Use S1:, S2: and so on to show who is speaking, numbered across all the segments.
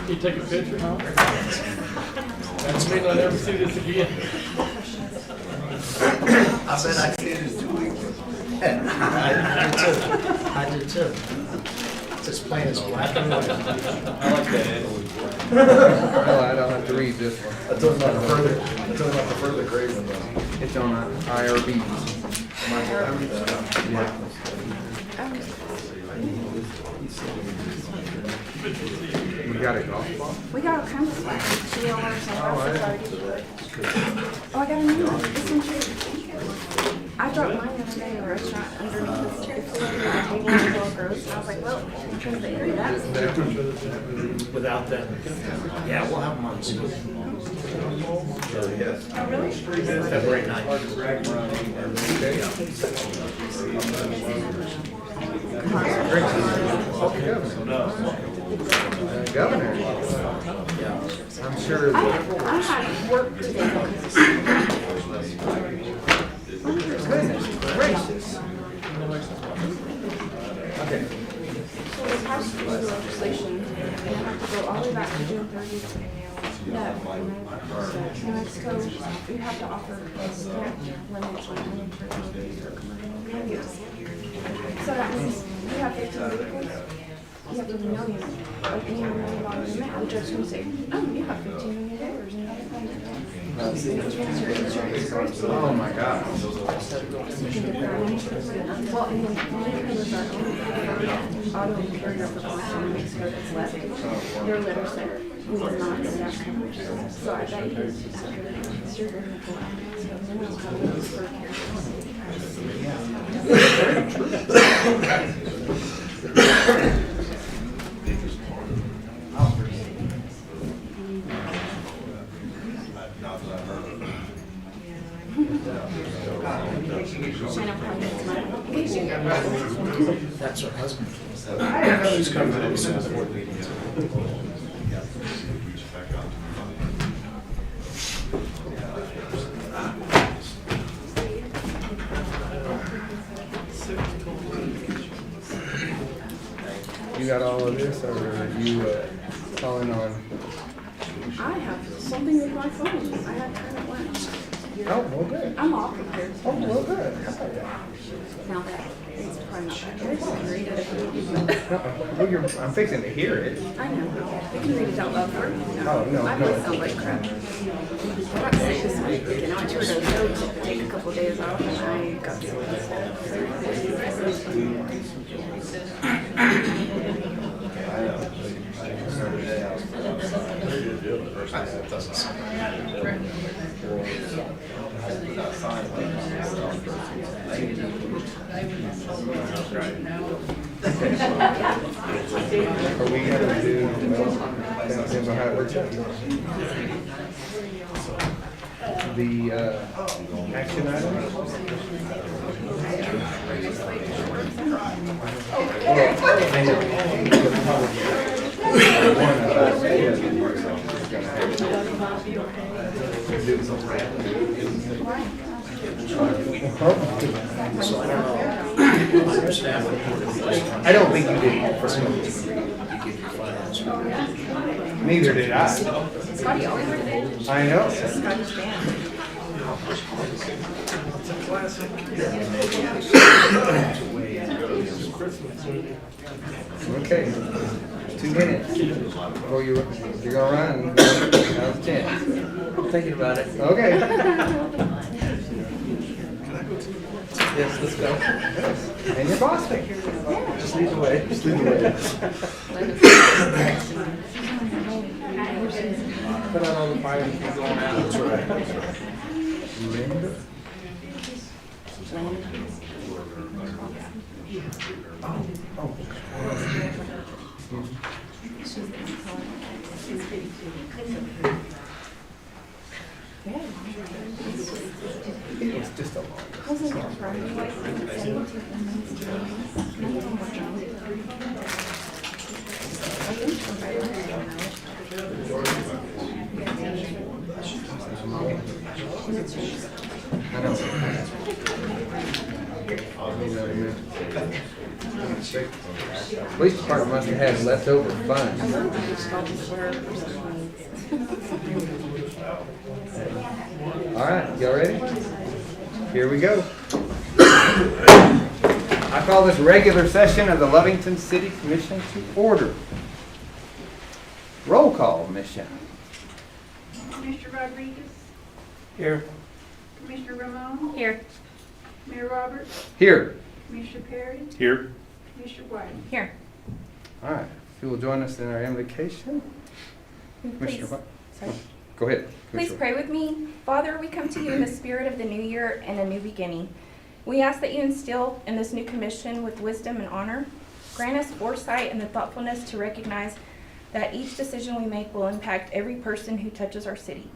S1: You take a picture, huh? That may not ever see this again.
S2: I bet I see it in 2 weeks. I did too. Just plain as black and white.
S1: I like that.
S3: No, I don't have to read this one.
S2: I told him about the further grade one though.
S3: It's on IRB. Yeah. You got a golf ball?
S4: We got all kinds of stuff. GLRs and already. Oh, I got a new one. This one's here. I dropped mine the other day in a restaurant underneath the table and it all gross. And I was like, well, because the area that's
S2: Without them. Yeah, we'll have them on soon. Yes.
S4: oh, really?
S2: February 9th.
S3: Governor.
S2: Yeah.
S3: I'm sure.
S4: I had work today.
S3: Goodness gracious. Okay.
S4: So they passed through the legislation, and I have to go all the way back to June 30th. That New Mexico, you have to offer a stamp limits on any movies or commercial movies. So that means you have 15 vehicles, you have $1 million, like any $1 million limit. The judge can say, oh, you have $15 million and you have your insurance rates.
S3: Oh my God.
S4: Well, and then Lincoln was our only auto carrier for New Mexico that's left. Their letter said we were not staff coverage. So I bet you it's your going to go out. So then we'll have those for
S2: That's her husband. I know he's coming to the board meeting.
S3: You got all of this, or are you calling on?
S4: I have something with my phone. I had time at lunch.
S3: Oh, well, good.
S4: I'm all prepared.
S3: Oh, well, good. How about that?
S4: Now that it's probably not that good. I can read it if you need it.
S3: Well, I'm fixing to hear it.
S4: I know. I can read it out loud for you.
S3: Oh, no,
S4: I
S3: no.
S4: might sound like crap. I got sick this week. You know, I toured a show to take a couple days off and I got
S2: That doesn't sound right.
S3: Are we gonna do, that depends on how it works out. The, action items? I don't think you did for some of these. Neither did I.
S4: Scotty always did.
S3: I know.
S4: Scotty's band.
S3: Okay. 2 minutes before you're gonna run. That was 10.
S2: I'm thinking about it.
S3: Okay.
S2: Yes, let's go.
S3: Yes. And your boss pick.
S2: Just lead the way. Just lead the way.
S1: Put out all the fires and keep going out.
S2: That's right.
S3: Linda. It was just a long.
S4: Wasn't it Friday? 17
S3: I know. Police department must have had leftover
S4: I
S3: funds.
S4: wonder if it's called a swear or something.
S3: All right, y'all ready? Here we go. I call this regular session of the Lovington City Commission to order. Roll call, Ms. Shannon.
S5: Commissioner Rodriguez,
S1: Here.
S5: Commissioner Ramon,
S4: Here.
S5: Mayor Roberts,
S3: Here.
S5: Commissioner Perry,
S1: Here.
S5: Commissioner White.
S4: Here.
S3: All right, if you will join us in our invocation. Commissioner,
S4: Sorry.
S3: go ahead.
S4: Please
S3: Commissioner.
S4: pray with me. Father, we come to you in the spirit of the new year and a new beginning. We ask that you instill in this new commission with wisdom and honor. Grant us foresight and the thoughtfulness to recognize that each decision we make will impact every person who touches our city.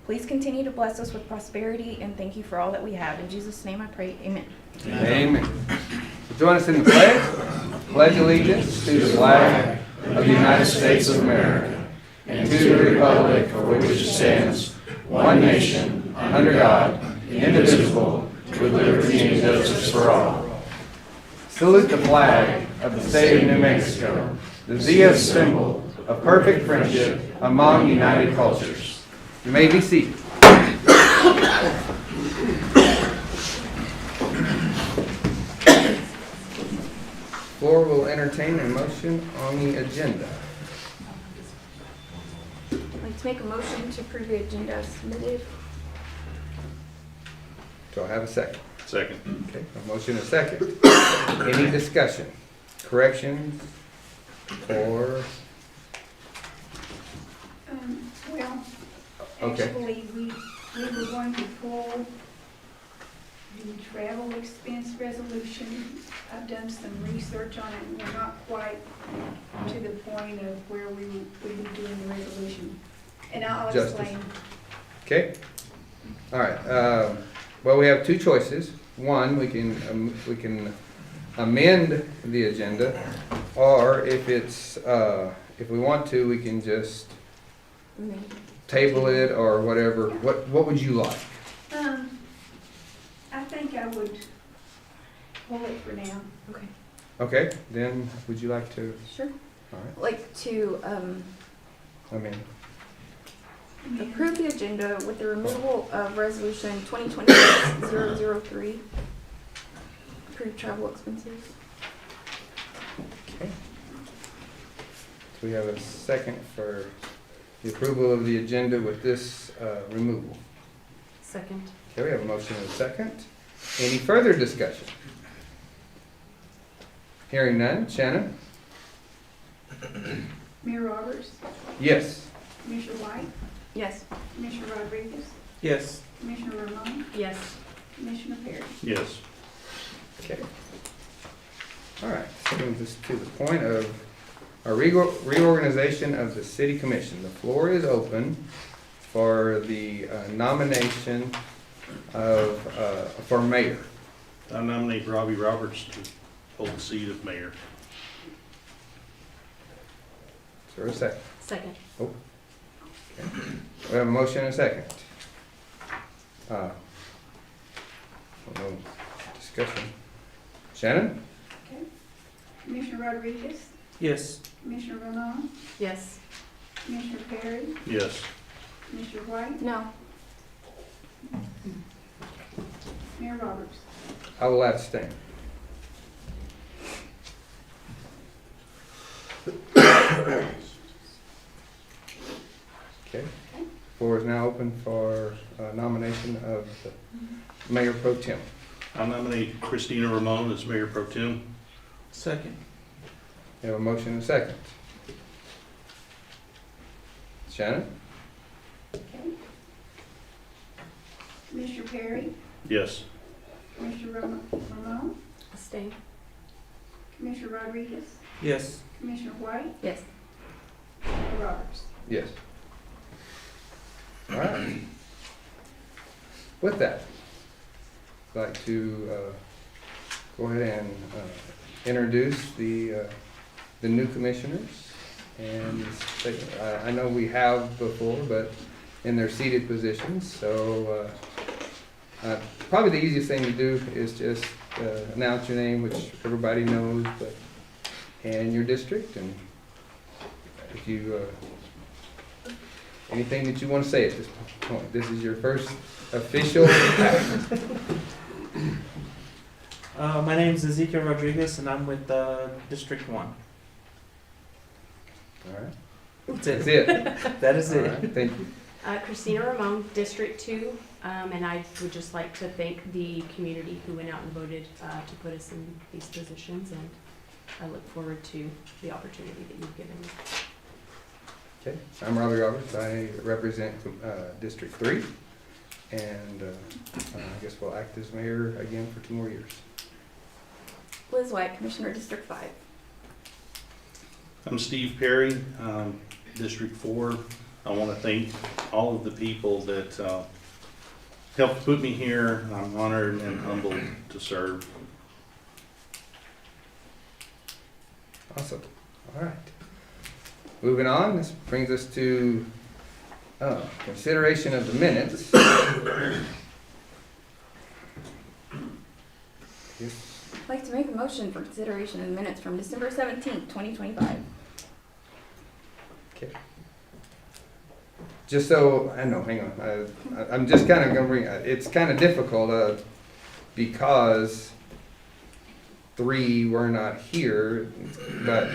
S4: Please continue to bless us with prosperity and thank you for all that we have. In Jesus' name I pray, amen.
S3: Amen. Join us in the pledge. Pledge allegiance to the flag of the United States of America and to the republic for which it stands, one nation, under God, indivisible, with liberty and justice for all. Salute the flag of the state of New Mexico, the Zia symbol of perfect friendship among united cultures. You may be seated. Floor will entertain a motion on the agenda.
S4: I'd like to make a motion to approve the agenda as submitted.
S3: Do I have a second?
S1: Second.
S3: Okay, a motion and a second. Any discussion, corrections, or,
S5: Well,
S3: Okay.
S5: actually, we were going to pull the travel expense resolution. I've done some research on it, and we're not quite to the point of where we would be doing the resolution. And I'll
S3: Justice.
S5: explain.
S3: okay? All right, well, we have two choices. One, we can amend the agenda, or if it's, if we want to, we can just table it or whatever. What would you like?
S5: I think I would pull it for now.
S4: Okay.
S3: Okay, then would you like to,
S4: Sure.
S3: all right,
S4: Like to
S3: amend?
S4: approve the agenda with the removal of resolution 2020-003. Approve travel expenses.
S3: Okay. Do we have a second for the approval of the agenda with this removal?
S4: Second.
S3: Okay, we have a motion and a second. Any further discussion? Hearing none. Shannon?
S5: Mayor Roberts,
S3: Yes.
S5: Commissioner White,
S4: Yes.
S5: Commissioner Rodriguez,
S1: Yes.
S5: Commissioner Ramon,
S4: Yes.
S5: Commissioner Perry.
S1: Yes.
S3: Okay. All right, so brings us to the point of our reorganization of the city commission. The floor is open for the nomination of, for mayor.
S6: I nominate Robbie Roberts to hold the seat of mayor.
S3: Is there a second?
S4: Second.
S3: We have a motion and a second. No discussion. Shannon?
S5: Okay. Commissioner Rodriguez,
S1: Yes.
S5: Commissioner Ramon,
S4: Yes.
S5: Commissioner Perry,
S6: Yes.
S5: Commissioner White,
S4: No.
S5: Mayor Roberts.
S3: I will abstain. Okay. Floor is now open for nomination of the Mayor Pro Tem.
S6: I nominate Christina Ramon as mayor pro tem.
S1: Second.
S3: We have a motion and a second. Shannon?
S5: Okay. Commissioner Perry,
S6: Yes.
S5: Commissioner Ramon,
S4: Abstain.
S5: Commissioner Rodriguez,
S1: Yes.
S5: Commissioner White,
S4: Yes.
S5: Mayor Roberts.
S3: Yes. All right. With that, I'd like to go ahead and introduce the new commissioners. And I know we have before, but in their seated positions. So probably the easiest thing to do is just announce your name, which everybody knows. But and your district, and if you, anything that you want to say at this point. This is your first official act.
S7: My name is Ezekiel Rodriguez, and I'm with District 1.
S3: All right,
S7: That's
S3: that's
S7: it.
S3: it.
S7: That is
S3: All
S7: it.
S3: right, thank you.
S8: Christina Ramon, District 2, and I would just like to thank the community who went out and voted to put us in these positions, and I look forward to the opportunity that you've given me.
S3: Okay, I'm Robbie Roberts. I represent District 3, and I guess we'll act as mayor again for 2 more years.
S4: Liz White, Commissioner, District 5.
S6: I'm Steve Perry, District 4. I want to thank all of the people that helped put me here. I'm honored and humbled to serve.
S3: Awesome. All right. Moving on, this brings us to consideration of the minutes. Yes.
S4: I'd like to make a motion for consideration of the minutes from December 17th, 2025.
S3: Okay. Just so, I know, hang on, I'm just kind of gonna bring, it's kind of difficult, because 3 were not here, but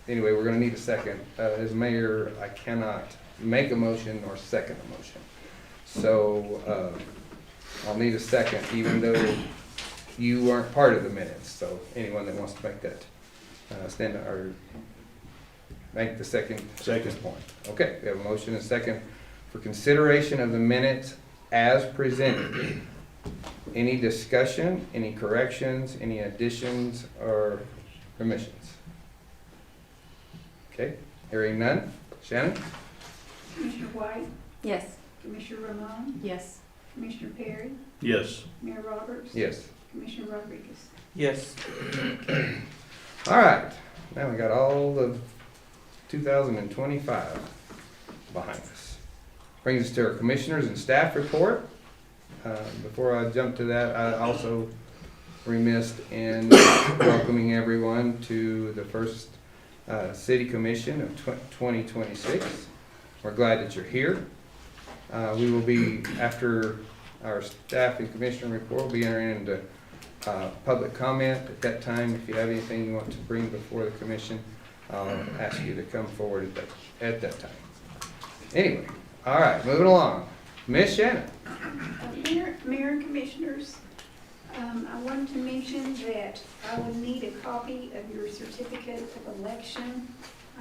S3: anyway, we're gonna need a second. As mayor, I cannot make a motion or second a motion. So, I'll need a second, even though you weren't part of the minutes, so anyone that wants to make that, stand, or make the second at this point. Okay, we have a motion and a second for consideration of the minutes as presented. Any discussion, any corrections, any additions, or omissions? Okay, hearing none. Shannon?
S5: Commissioner White,
S4: Yes.
S5: Commissioner Ramon,
S8: Yes.
S5: Commissioner Perry,
S6: Yes.
S5: Mayor Roberts.
S3: Yes.
S5: Commissioner Rodriguez.
S7: Yes.
S3: All right, now we got all of 2025 behind us. Brings us to our commissioners and staff report. Before I jump to that, I also remiss in welcoming everyone to the first City Commission of 2026. We're glad that you're here. We will be, after our staff and commissioner report, we'll be entering into public comment. At that time, if you have anything you want to bring before the commission, I'll ask you to come forward at that time. Anyway, all right, moving along. Miss Shannon.
S5: Mayor and Commissioners, I wanted to mention that I would need a copy of your certificate of election.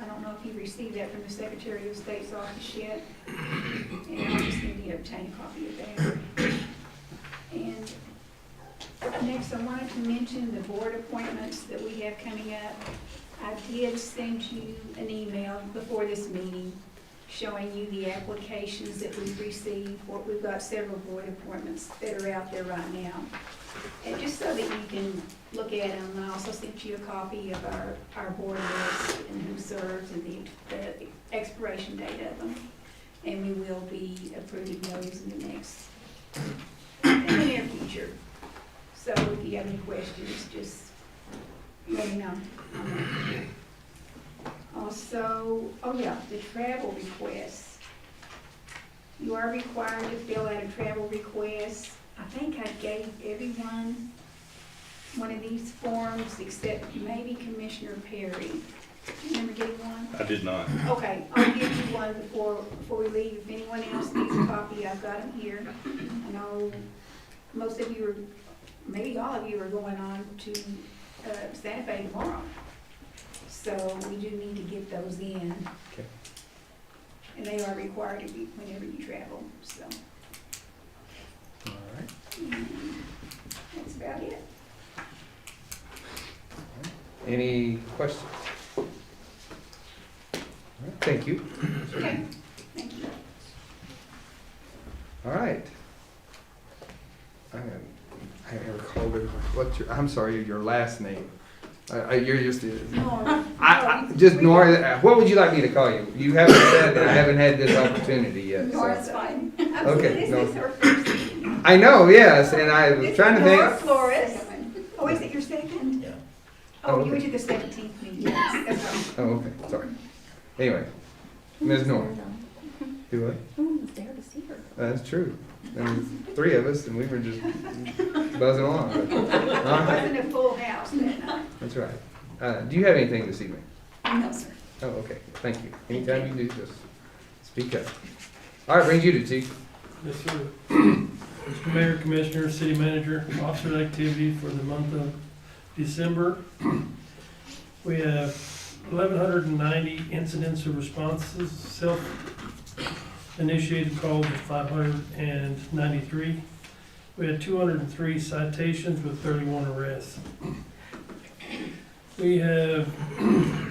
S5: I don't know if you received that from the Secretary of State's office yet, and I just need to obtain a copy of that. And next, I wanted to mention the board appointments that we have coming up. I did send you an email before this meeting showing you the applications that we've received. We've got several board appointments that are out there right now. And just so that you can look at them, I also sent you a copy of our board list and who serves and the expiration date of them. And we will be approving those in the near future. So if you have any questions, just let me know. Also, the travel request. You are required to fill out a travel request. I think I gave everyone one of these forms except maybe Commissioner Perry. Do you remember getting one?
S6: I did not.
S5: Okay, I'll give you one before we leave. If anyone else needs a copy, I've got them here. I know most of you are, maybe all of you are going on to Santa Fe tomorrow. So we do need to get those in.
S3: Okay.
S5: And they are required to be whenever you travel, so.
S3: All right.
S5: That's about it.
S3: Any questions? All right, thank you.
S5: Okay, thank you.
S3: All right. I haven't recalled it. What's your, I'm sorry, your last name. You're just, just Nora, what would you like me to call you? You haven't said, I haven't had this opportunity yet. so.
S5: Nora's fine.
S3: Okay,
S5: This is her first meeting.
S3: I know, yes, and I was
S5: This
S3: trying
S5: is
S3: to
S5: Nora
S3: think.
S5: Flores. Oh, is it your second?
S3: Oh,
S5: Oh, you
S3: okay.
S5: went to the 17th meeting. Yes, that's right.
S3: Oh, okay, sorry. Anyway, Ms. Norton. Do what?
S4: No one was there to see her.
S3: That's true. There was three of us and we were just buzzing along. But,
S5: It wasn't a full house that night.
S3: that's right. Do you have anything this evening?
S5: No, sir.
S3: Oh, okay, thank you. Anytime you do, just speak up. All right, brings you to Chief.
S1: Yes, sir. Mr. Mayor, Commissioner, City Manager, officer activity for the month of December. We have 1,190 incidents of responses, self-initiated calls of 593. We had 203 citations with 31 arrests. We have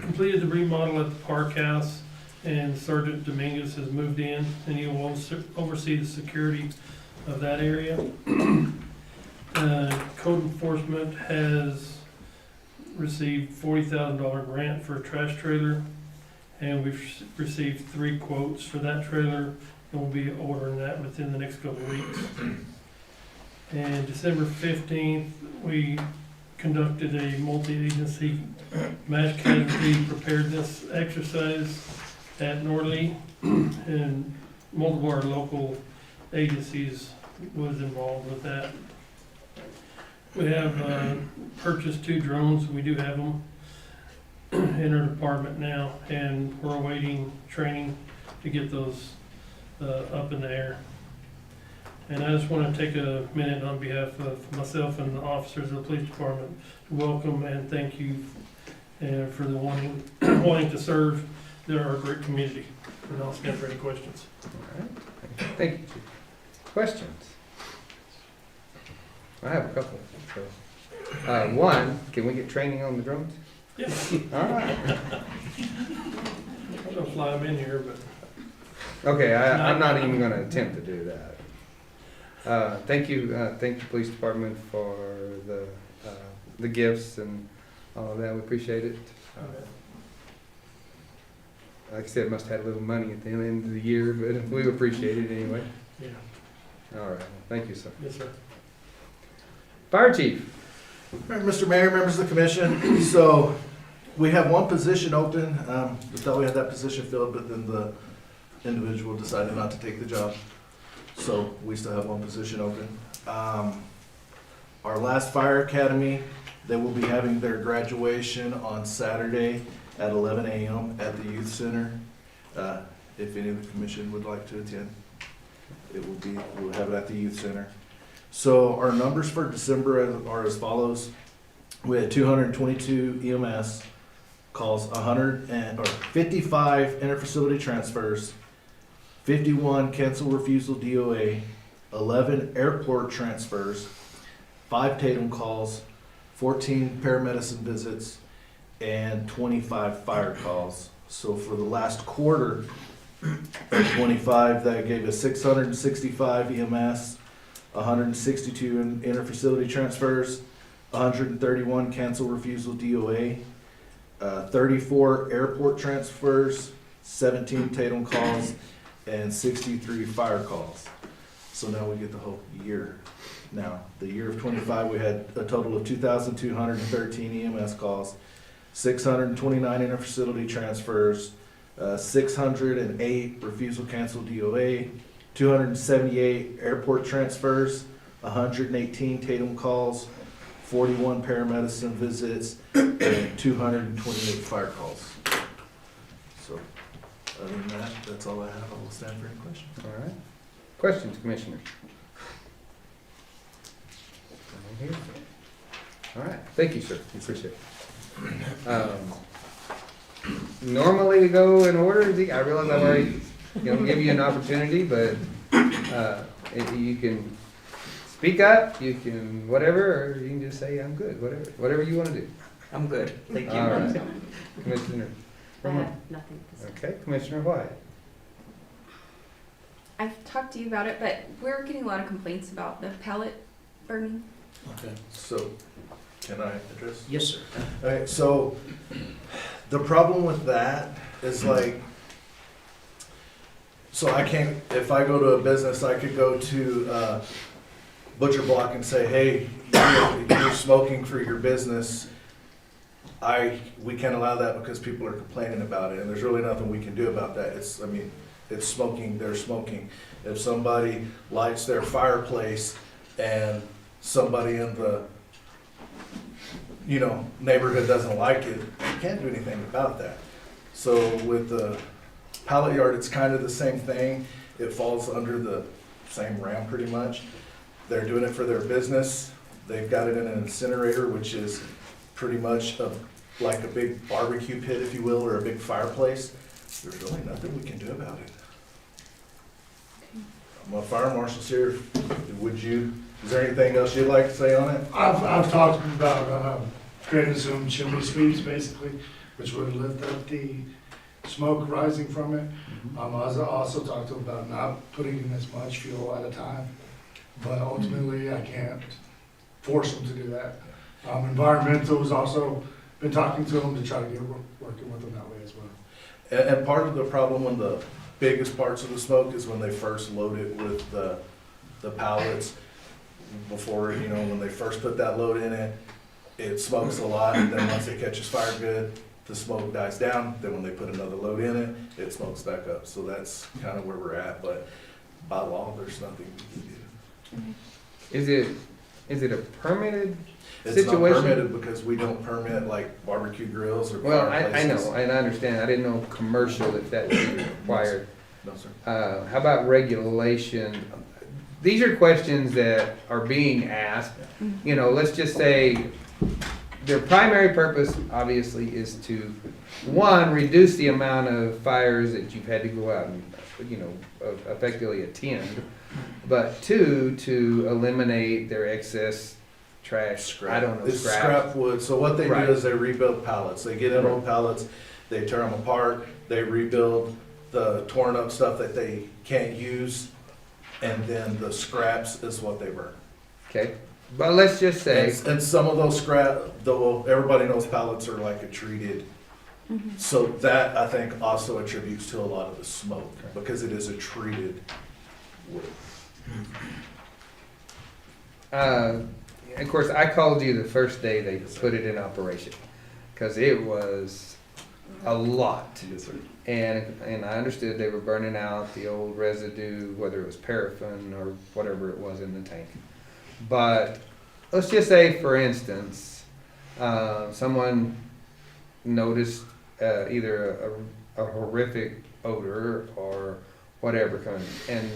S1: completed the remodel at the Park House, and Sergeant Dominguez has moved in, and he will oversee the security of that area. Code enforcement has received $40,000 grant for a trash trailer, and we've received 3 quotes for that trailer, and we'll be ordering that within the next couple of weeks. And December 15th, we conducted a multi-agency mass casualty preparedness exercise at Norley, and multiple of our local agencies was involved with that. We have purchased 2 drones. We do have them in our department now, and we're awaiting training to get those up in the air. And I just want to take a minute on behalf of myself and the officers of the police department to welcome and thank you for the wanting to serve. They're our great community. And I'll stand for any questions.
S3: All right, thank you, Chief. Questions? I have a couple. So, one, can we get training on the drones?
S1: Yeah,
S3: All right.
S1: I'm gonna fly them in here, but
S3: Okay, I'm not even gonna attempt to do that. Thank you, police department for the gifts and all of that, we appreciate it. Like I said, must have had a little money at the end of the year, but we appreciate it anyway.
S1: yeah,
S3: All right, thank you, sir.
S1: yes, sir.
S3: Fire chief.
S2: Mr. Mayor, members of the commission, so we have one position open. We thought we had that position filled, but then the individual decided not to take the job. So we still have one position open. Our last fire academy, they will be having their graduation on Saturday at 11 a.m. at the youth center. If any of the commission would like to attend, we'll have it at the youth center. So our numbers for December are as follows. We had 222 EMS calls, 55 interfacility transfers, 51 cancel refusal DOA, 11 airport transfers, 5 Tatum calls, 14 paramedicine visits, and 25 fire calls. So for the last quarter of 25, that gave us 665 EMS, 162 interfacility transfers, 131 cancel refusal DOA, 34 airport transfers, 17 Tatum calls, and 63 fire calls. So now we get the whole year. Now, the year of 25, we had a total of 2,213 EMS calls, 629 interfacility transfers, 608 refusal cancel DOA, 278 airport transfers, 118 Tatum calls, 41 paramedicine visits, and 228 fire calls. So, other than that, that's all I have. I will stand for any questions.
S3: All right. Questions, Commissioner? Nothing here. All right, thank you, sir. We appreciate it. Normally we go in order. I realize I've already give you an opportunity, but if you can speak up, you can whatever, or you can just say I'm good. Whatever you want to do.
S7: I'm good, thank you.
S3: All right, Commissioner.
S8: Nothing to say.
S3: Okay, Commissioner White.
S4: I've talked to you about it, but we're getting a lot of complaints about the pellet burning.
S2: Okay, so can I address?
S7: Yes, sir.
S2: Alright, so the problem with that is like, so I can't, if I go to a business, I could go to Butcher Block and say, hey, you're smoking for your business. we can't allow that because people are complaining about it, and there's really nothing we can do about that. It's smoking, they're smoking. If somebody lights their fireplace and somebody in the, neighborhood doesn't like it, you can't do anything about that. So with the pallet yard, it's kind of the same thing. It falls under the same RAM pretty much. They're doing it for their business. They've got it in an incinerator, which is pretty much like a big barbecue pit, if you will, or a big fireplace. There's really nothing we can do about it. My fire marshal's here. Is there anything else you'd like to say on it?
S9: I've talked about creating some chimney sweeps, basically, which would lift up the smoke rising from it. I also talked to them about not putting in as much fuel at a time, but ultimately I can't force them to do that. Environmental's also been talking to them to try to get working with them that way as well.
S2: And part of the problem when the biggest parts of the smoke is when they first load it with the pallets. Before, when they first put that load in it, it smokes a lot, and then once it catches fire good, the smoke dies down. Then when they put another load in it, it smokes back up. So that's kind of where we're at, but by law, there's nothing we can do.
S3: Is it a permitted
S2: It's not
S3: situation?
S2: permitted because we don't permit like barbecue grills or
S3: Well,
S2: fireplaces.
S3: I know, and I understand. I didn't know commercial if that would be required.
S2: No, sir.
S3: How about regulation? These are questions that are being asked. Let's just say their primary purpose, obviously, is to, one, reduce the amount of fires that you've had to go out and, effectively attend. But two, to eliminate their excess trash. I don't know,
S2: It's
S3: scrap.
S2: scrap wood. So what they do
S3: Right.
S2: is they rebuild pallets. They get in old pallets, they tear them apart, they rebuild the torn up stuff that they can't use, and then the scraps is what they burn.
S3: Okay, but let's just say,
S2: And some of those scrap, though, everybody knows pallets are like a treated. So that, I think, also attributes to a lot of the smoke, because it is a treated wood.
S3: of course, I called you the first day they put it in operation, because it was a lot.
S2: Yes, sir.
S3: And I understood they were burning out the old residue, whether it was paraffin or whatever it was in the tank. But let's just say, for instance, someone noticed either a horrific odor or whatever coming, and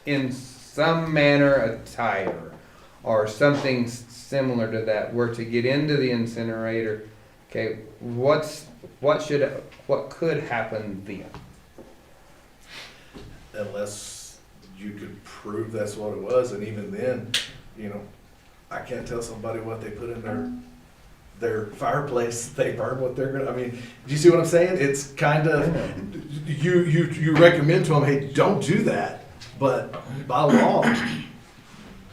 S3: in some manner a tire or something similar to that were to get into the incinerator. Okay, what could happen then?
S2: Unless you could prove that's what it was, and even then, I can't tell somebody what they put in their fireplace. They burn what they're gonna, do you see what I'm saying? It's kind of, you recommend to them, hey, don't do that, but by law.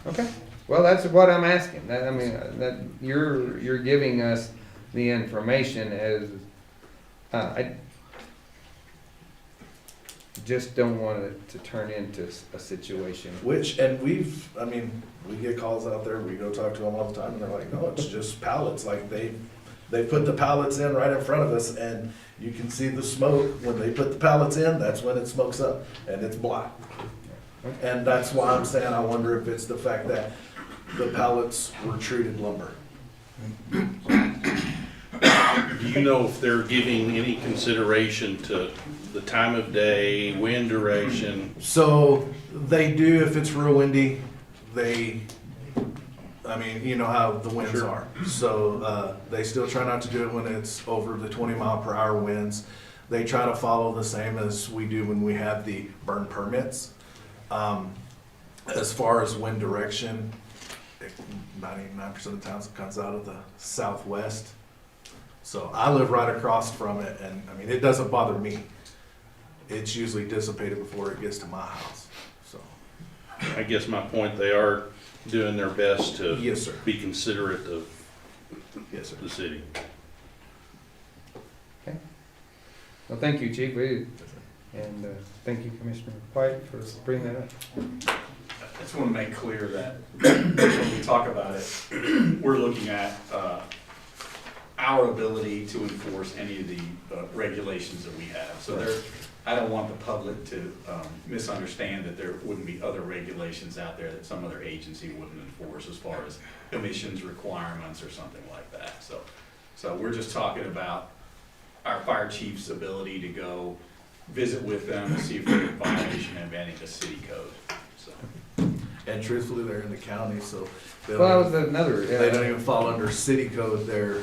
S3: Okay, well, that's what I'm asking. That you're giving us the information as, I just don't want it to turn into a situation.
S2: And we get calls out there, we go talk to them all the time, and they're like, no, it's just pallets. Like they put the pallets in right in front of us, and you can see the smoke. When they put the pallets in, that's when it smokes up, and it's black. And that's why I'm saying I wonder if it's the fact that the pallets were treated lumber.
S6: Do you know if they're giving any consideration to the time of day, wind duration?
S2: So they do if it's real windy. You know how the winds
S6: Sure.
S2: are. So they still try not to do it when it's over the 20-mile-per-hour winds. They try to follow the same as we do when we have the burn permits. As far as wind direction, 99% of the time it comes out of the southwest. So I live right across from it, and it doesn't bother me. It's usually dissipated before it gets to my house. So
S6: I guess my point, they are doing their best to
S2: yes, sir.
S6: be considerate of
S2: Yes, sir.
S6: the city.
S3: Well, thank you, Chief, and thank you, Commissioner White, for bringing that up.
S10: I just want to make clear that when we talk about it, we're looking at our ability to enforce any of the regulations that we have. So I don't want the public to misunderstand that there wouldn't be other regulations out there that some other agency wouldn't enforce as far as emissions requirements or something like that. So we're just talking about our fire chief's ability to go visit with them and see if they're in violation of any of the city code, so.
S2: And truthfully, they're in the county, so they
S3: Well,
S2: don't,
S3: that was another, yeah.
S2: they don't even fall under city code, they're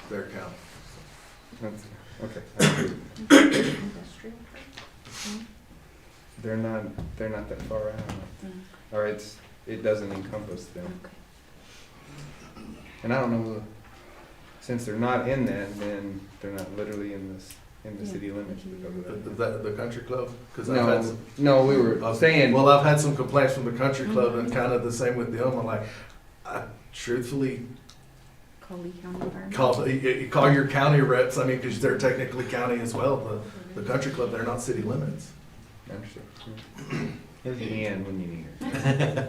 S2: county.
S3: That's- Okay.
S4: Industrial.
S3: They're not that far out. Or it doesn't encompass them.
S4: Okay.
S3: And I don't know, since they're not in that, then they're not literally in the city limits because of that.
S2: The country club? 'Cause I've had some-
S3: No, we were saying,
S2: Well, I've had some complaints from the country club and kind of the same with them. I'm like, truthfully,
S4: Call Lee County Environment.
S2: call your county reps, I mean, because they're technically county as well. The country club, they're not city limits.
S3: I understand. Here's the end when you need her.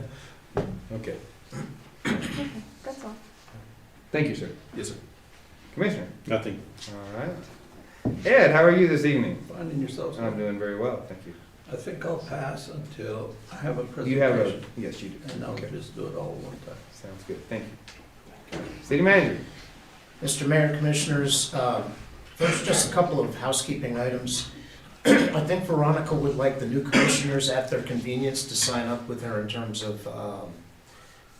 S3: Okay.
S4: Okay, that's all.
S3: Thank you, sir.
S2: Yes, sir.
S3: Commissioner?
S6: Nothing.
S3: All right. Ed, how are you this evening?
S11: Finding yourselves.
S3: I'm doing very well, thank you.
S11: I think I'll pass until I have a
S3: You have
S11: presentation.
S3: yes, you do.
S11: And I'll
S3: Okay.
S11: just do it all at one time.
S3: Sounds good, thank you. City manager?
S12: Mr. Mayor, Commissioners, first, just a couple of housekeeping items. I think Veronica would like the new commissioners at their convenience to sign up with her in terms of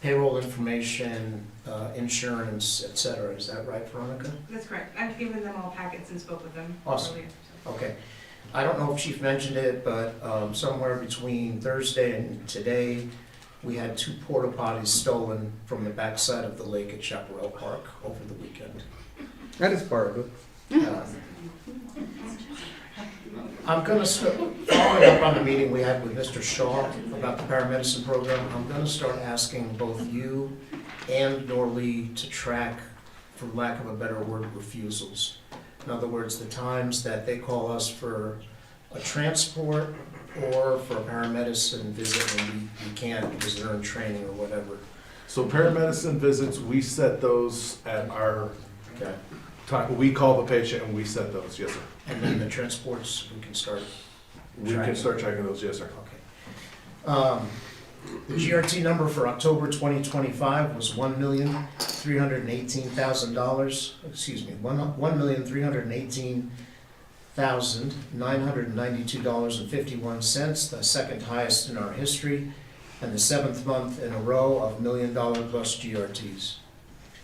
S12: payroll information, insurance, et cetera. Is that right, Veronica?
S13: That's correct. I've given them all packets and spoke with them
S12: Awesome.
S13: earlier. So.
S12: Okay. I don't know if Chief mentioned it, but somewhere between Thursday and today, we had 2 porta potties stolen from the backside of the lake at Chaparral Park over the weekend.
S3: That is part of it.
S12: I'm gonna start, following up on the meeting we had with Mr. Shaw about the paramedicine program, I'm gonna start asking both you and Norlee to track, for lack of a better word, refusals. In other words, the times that they call us for a transport or for a paramedicine visit and we can't because they're in training or whatever.
S2: So paramedicine visits, we set those at our
S12: Okay.
S2: time. We call the patient and we set those, yes, sir.
S12: And then the transports, we can start.
S2: We can start tracking those, yes, sir.
S12: Okay. The GRT number for October 2025 was $1,318,000, excuse me, $1,318,992.51, the second highest in our history, and the 7th month in a row of $1 million plus GRTs.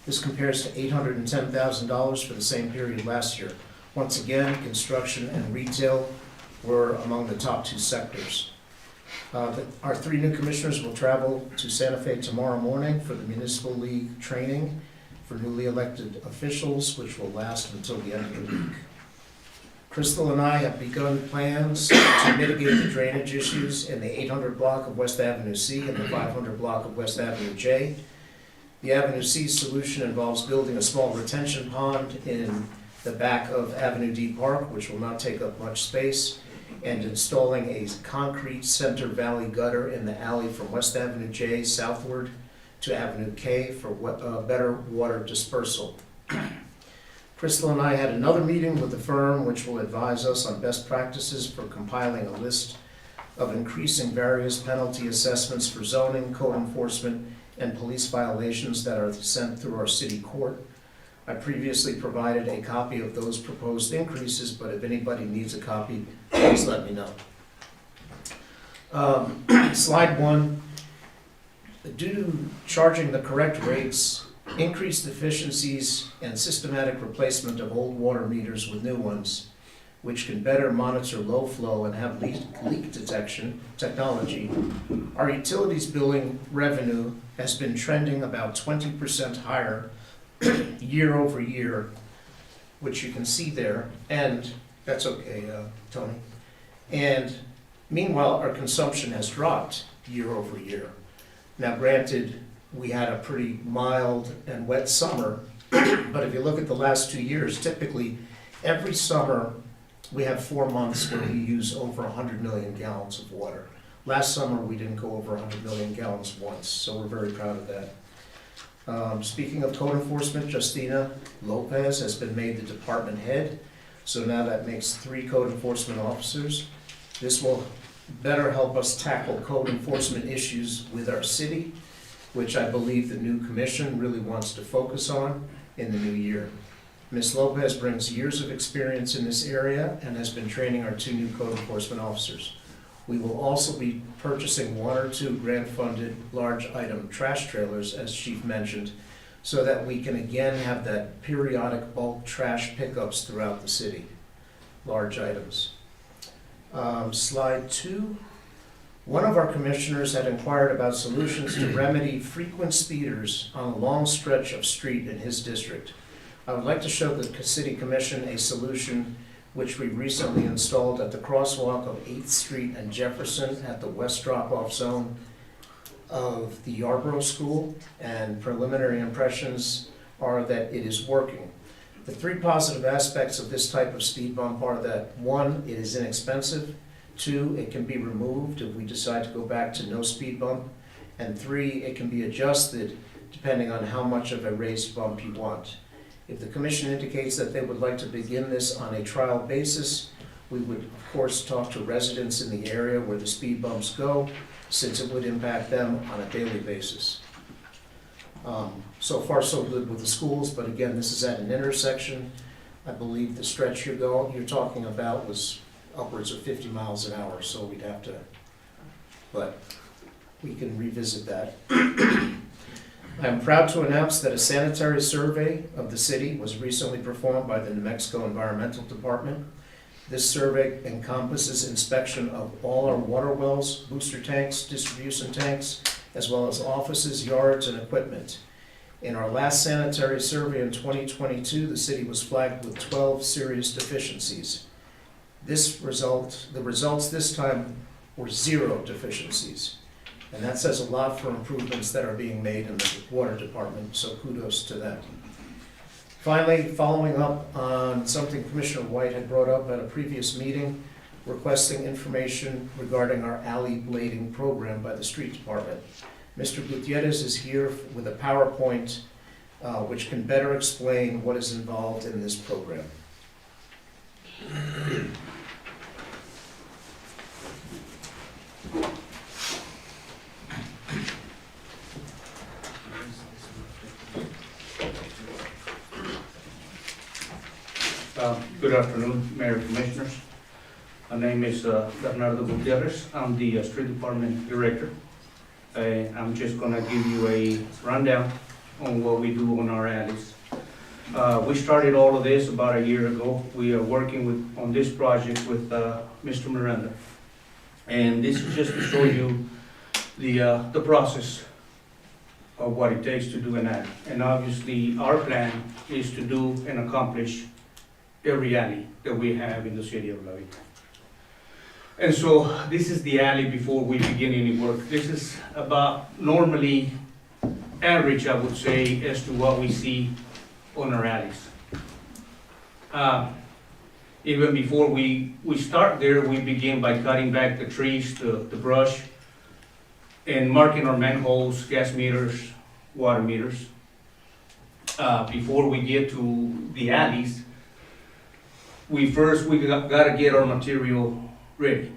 S12: This compares to $810,000 for the same period last year. Once again, construction and retail were among the top 2 sectors. Our 3 new commissioners will travel to Santa Fe tomorrow morning for the Municipal League training for newly elected officials, which will last until the end of the week. Crystal and I have begun plans to mitigate the drainage issues in the 800 block of West Avenue C and the 500 block of West Avenue J. The Avenue C solution involves building a small retention pond in the back of Avenue D Park, which will not take up much space, and installing a concrete center valley gutter in the alley from West Avenue J southward to Avenue K for better water dispersal. Crystal and I had another meeting with the firm which will advise us on best practices for compiling a list of increasing various penalty assessments for zoning, code enforcement, and police violations that are sent through our city court. I previously provided a copy of those proposed increases, but if anybody needs a copy, please let me know. Slide 1. Due to charging the correct rates, increased efficiencies, and systematic replacement of old water meters with new ones, which can better monitor low flow and have leak detection technology, our utilities billing revenue has been trending about 20% higher year over year, which you can see there, and that's okay, Tony. And meanwhile, our consumption has dropped year over year. Now granted, we had a pretty mild and wet summer, but if you look at the last 2 years, typically every summer we have 4 months where we use over 100 million gallons of water. Last summer we didn't go over 100 million gallons once, so we're very proud of that. Speaking of code enforcement, Justina Lopez has been made the department head, so now that makes 3 code enforcement officers. This will better help us tackle code enforcement issues with our city, which I believe the new commission really wants to focus on in the new year. Ms. Lopez brings years of experience in this area and has been training our 2 new code enforcement officers. We will also be purchasing 1 or 2 grant-funded large item trash trailers, as Chief mentioned, so that we can again have that periodic bulk trash pickups throughout the city, large items. Slide 2. One of our commissioners had inquired about solutions to remedy frequent speeders on a long stretch of street in his district. I would like to show the City Commission a solution which we recently installed at the crosswalk of 8th Street and Jefferson at the west drop-off zone of the Yarborough School, and preliminary impressions are that it is working. The 3 positive aspects of this type of speed bump are that 1, it is inexpensive, 2, it can be removed if we decide to go back to no speed bump, and 3, it can be adjusted depending on how much of a raised bump you want. If the commission indicates that they would like to begin this on a trial basis, we would of course talk to residents in the area where the speed bumps go, since it would impact them on a daily basis. So far so good with the schools, but again, this is at an intersection. I believe the stretch you're talking about was upwards of 50 miles an hour, so we'd have to, but we can revisit that. I'm proud to announce that a sanitary survey of the city was recently performed by the New Mexico Environmental Department. This survey encompasses inspection of all our water wells, booster tanks, distribution tanks, as well as offices, yards, and equipment. In our last sanitary survey in 2022, the city was flagged with 12 serious deficiencies. The results this time were 0 deficiencies. And that says a lot for improvements that are being made in the water department, so kudos to them. Finally, following up on something Commissioner White had brought up at a previous meeting, requesting information regarding our alley blading program by the street department. Mr. Gutierrez is here with a PowerPoint which can better explain what is involved in this program.
S14: Good afternoon, Mayor Commissioners. My name is Bernardo Gutierrez. I'm the Street Department Director. I'm just going to give you a rundown on what we do on our alleys. We started all of this about a year ago. We are working on this project with Mr. Miranda. And this is just to show you the process of what it takes to do an alley. And obviously, our plan is to do and accomplish every alley that we have in the city of Lovington. And so this is the alley before we begin any work. This is about normally average, I would say, as to what we see on our alleys. Even before we start there, we begin by cutting back the trees, the brush, and marking our manholes, gas meters, water meters. Before we get to the alleys, we gotta get our material ready.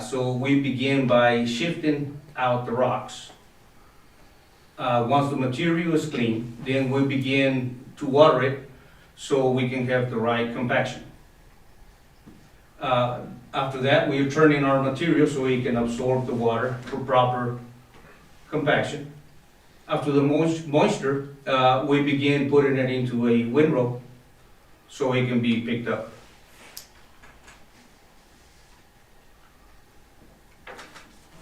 S14: So we begin by shifting out the rocks. Once the material is clean, then we begin to water it so we can have the right compaction. After that, we are turning our material so it can absorb the water for proper compaction. After the moisture, we begin putting it into a windrow so it can be picked up.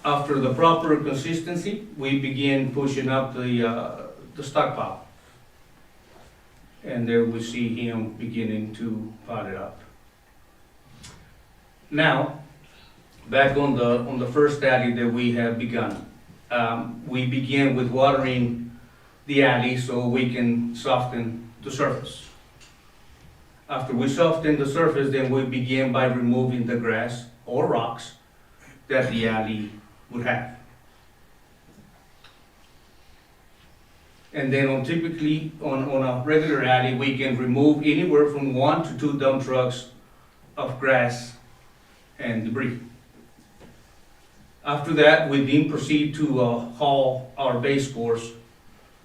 S14: After the proper consistency, we begin pushing up the stockpile. And there we see him beginning to pot it up. Now, back on the first alley that we have begun. We begin with watering the alley so we can soften the surface. After we soften the surface, then we begin by removing the grass or rocks that the alley would have. And then typically on a regular alley, we can remove anywhere from 1 to 2 dump trucks of grass and debris. After that, we then proceed to haul our base course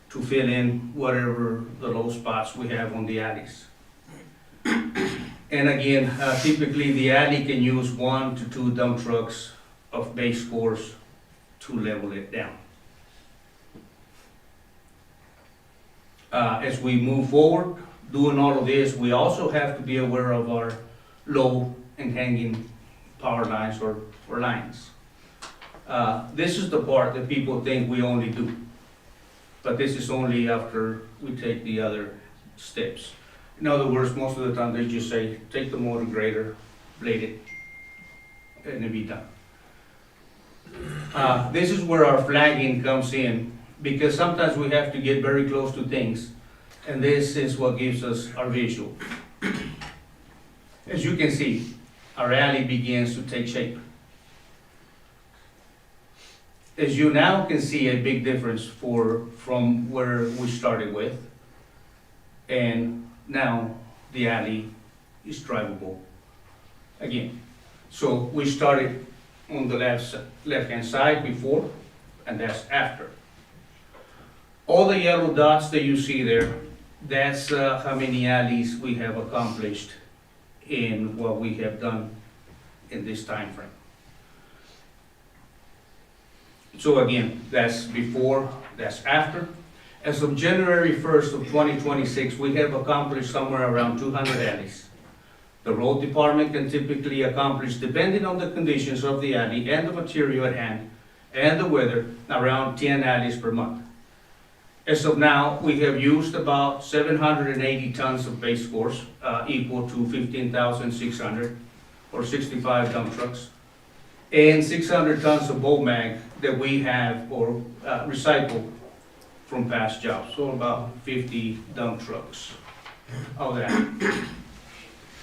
S14: to fill in whatever the low spots we have on the alleys. And again, typically the alley can use 1 to 2 dump trucks of base course to level it down. As we move forward, doing all of this, we also have to be aware of our low and hanging power lines or lines. This is the part that people think we only do, but this is only after we take the other steps. In other words, most of the time they just say, take the motor grader, blade it, and it'll be done. This is where our flagging comes in, because sometimes we have to get very close to things, and this is what gives us our visual. As you can see, our alley begins to take shape. As you now can see a big difference from where we started with, and now the alley is drivable again. So we started on the left-hand side before, and that's after. All the yellow dots that you see there, that's how many alleys we have accomplished in what we have done in this time frame. So again, that's before, that's after. As of January 1st of 2026, we have accomplished somewhere around 200 alleys. The road department can typically accomplish, depending on the conditions of the alley and the material at hand and the weather, around 10 alleys per month. As of now, we have used about 780 tons of base course, equal to 15,600 or 65 dump trucks, and 600 tons of bowl mag that we have or recycled from past jobs, so about 50 dump trucks of that.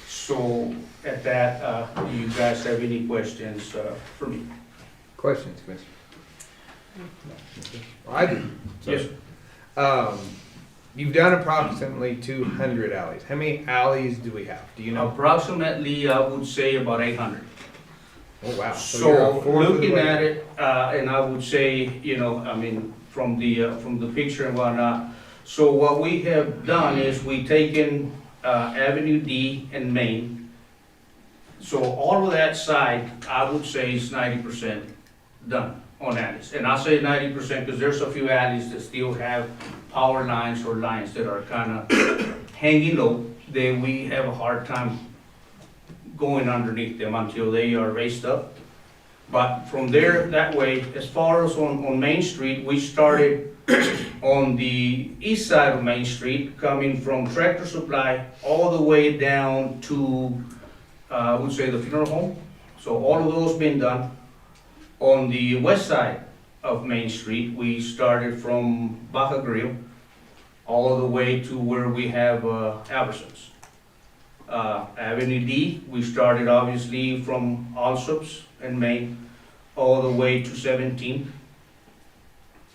S14: So at that, do you guys have any questions for me?
S3: Questions, Commissioner? Well, I do. So,
S14: Yes.
S3: You've done approximately 200 alleys. How many alleys do we have? Do you know?
S14: Approximately, I would say about 800.
S3: Oh, wow.
S14: So
S3: you're a fourth of the
S14: looking
S3: way.
S14: at it, and I would say, I mean, from the picture and whatnot. So what we have done is we taken Avenue D and Main. So all of that side, I would say is 90% done on alleys. And I say 90% because there's a few alleys that still have power lines or lines that are kind of hanging low. Then we have a hard time going underneath them until they are raised up. But from there, that way, as far as on Main Street, we started on the east side of Main Street, coming from Tractor Supply all the way down to, I would say, the funeral home. So all of those been done. On the west side of Main Street, we started from Baja Grill all the way to where we have Albertsons. Avenue D, we started obviously from Allsup's and Main all the way to 17th.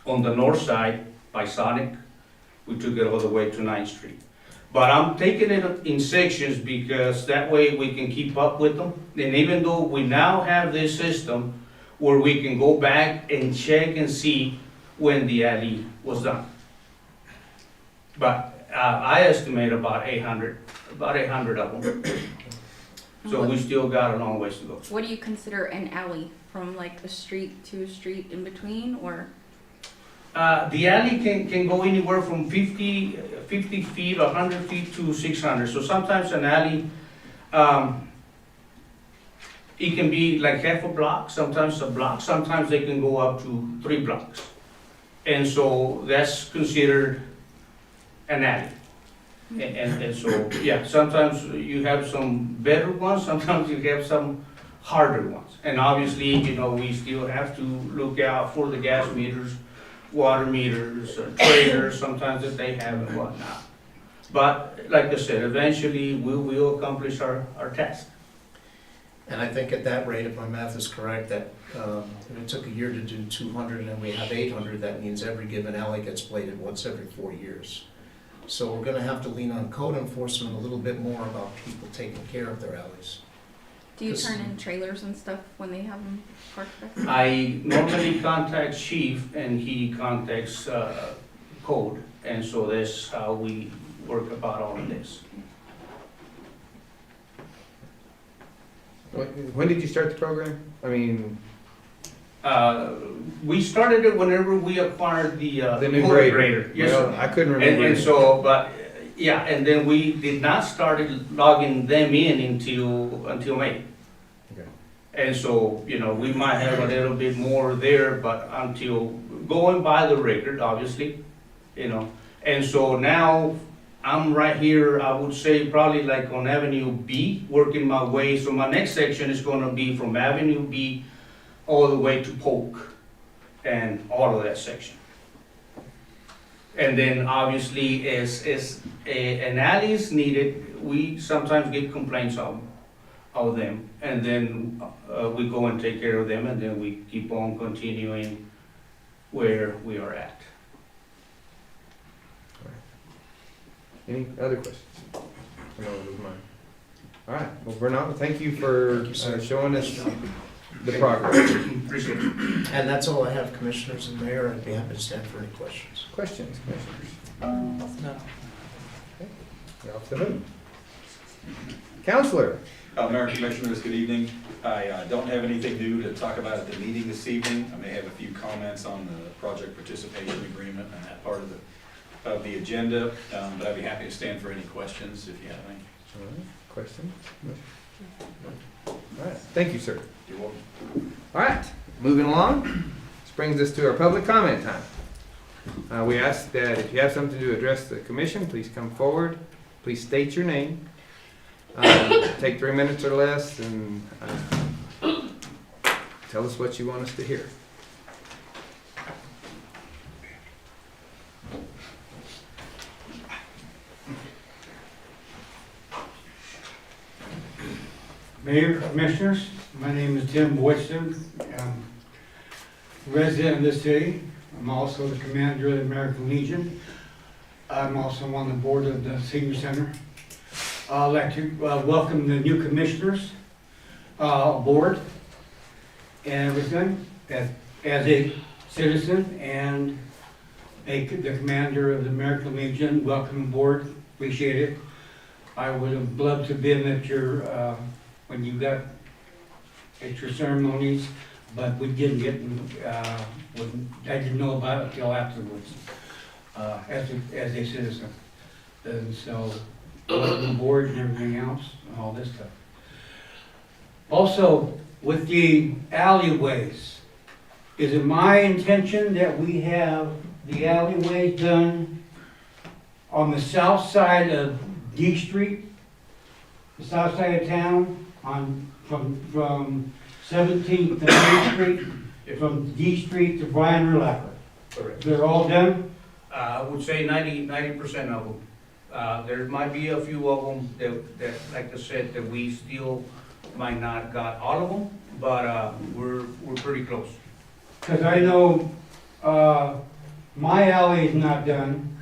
S14: On the north side by Sonic, we took it all the way to 9th Street. But I'm taking it in sections because that way we can keep up with them. And even though we now have this system where we can go back and check and see when the alley was done. But I estimate about 800 of them. So we still got a long ways to go.
S4: What do you consider an alley? From like a street to a street in between, or?
S14: The alley can go anywhere from 50 feet, 100 feet to 600. So sometimes an alley, it can be like half a block, sometimes a block, sometimes they can go up to 3 blocks. And so that's considered an alley. And so, yeah, sometimes you have some better ones, sometimes you have some harder ones. And obviously, we still have to look out for the gas meters, water meters, trailers, sometimes that they have and whatnot. But like I said, eventually we will accomplish our task.
S12: And I think at that rate, if my math is correct, that if it took a year to do 200 and we have 800, that means every given alley gets bladed once every 4 years. So we're gonna have to lean on code enforcement a little bit more about people taking care of their alleys.
S4: Do you turn in trailers and stuff when they have them parked there?
S14: I normally contact chief and he contacts code, and so that's how we work about all of this.
S3: When did you start the program? I mean,
S14: We started it whenever we acquired the
S3: new
S14: motor
S3: grader.
S14: Yes,
S3: Well,
S14: sir.
S3: I couldn't
S14: And,
S3: remember.
S14: and so, but, yeah, and then we did not start logging them in until May.
S3: Okay.
S14: And so, you know, we might have a little bit more there, but until, going by the record, obviously, you know. And so now, I'm right here, I would say probably like on Avenue B, working my way, so my next section is gonna be from Avenue B all the way to Polk, and all of that section. And then obviously, as an alley is needed, we sometimes get complaints of them. And then we go and take care of them, and then we keep on continuing where we are at.
S3: Any other questions? No, it was mine. All right, well, Bernard, thank you for showing us the progress.
S14: Appreciate it.
S12: And that's all I have, Commissioners and Mayor. I'd be happy to stand for any questions.
S3: Questions, commissioners?
S7: No.
S3: You're off the hook. Counselor?
S10: Mayor and Commissioners, good evening. I don't have anything new to talk about at the meeting this evening. I may have a few comments on the project participation agreement and that part of the agenda, but I'd be happy to stand for any questions if you have any.
S3: All right, questions? All right, thank you, sir.
S10: You're welcome.
S3: All right, moving along. This brings us to our public comment time. We ask that if you have something to address the commission, please come forward. Please state your name. Take 3 minutes or less and tell us what you want us to hear.
S15: Mayor, Commissioners, my name is Tim Boydston. I'm a resident of this city. I'm also the commander of the American Legion. I'm also on the board of the Senior Center. I'd like to welcome the new commissioners aboard and everything as a citizen and the commander of the American Legion. Welcome aboard, appreciate it. I would have loved to have been at your when you got at your ceremonies, but we didn't get, I didn't know about it till afterwards, as a citizen. And so, welcome aboard and everything else, and all this stuff. Also, with the alleyways, is it my intention that we have the alleyways done on the south side of D Street, the south side of town, from 17th to Main Street, from D Street to Brian Urlacher?
S14: Correct.
S15: They're all done?
S14: I would say 90% of them. There might be a few of them that, like I said, that we still might not got all of them, but we're pretty close.
S15: Because I know my alley is not done.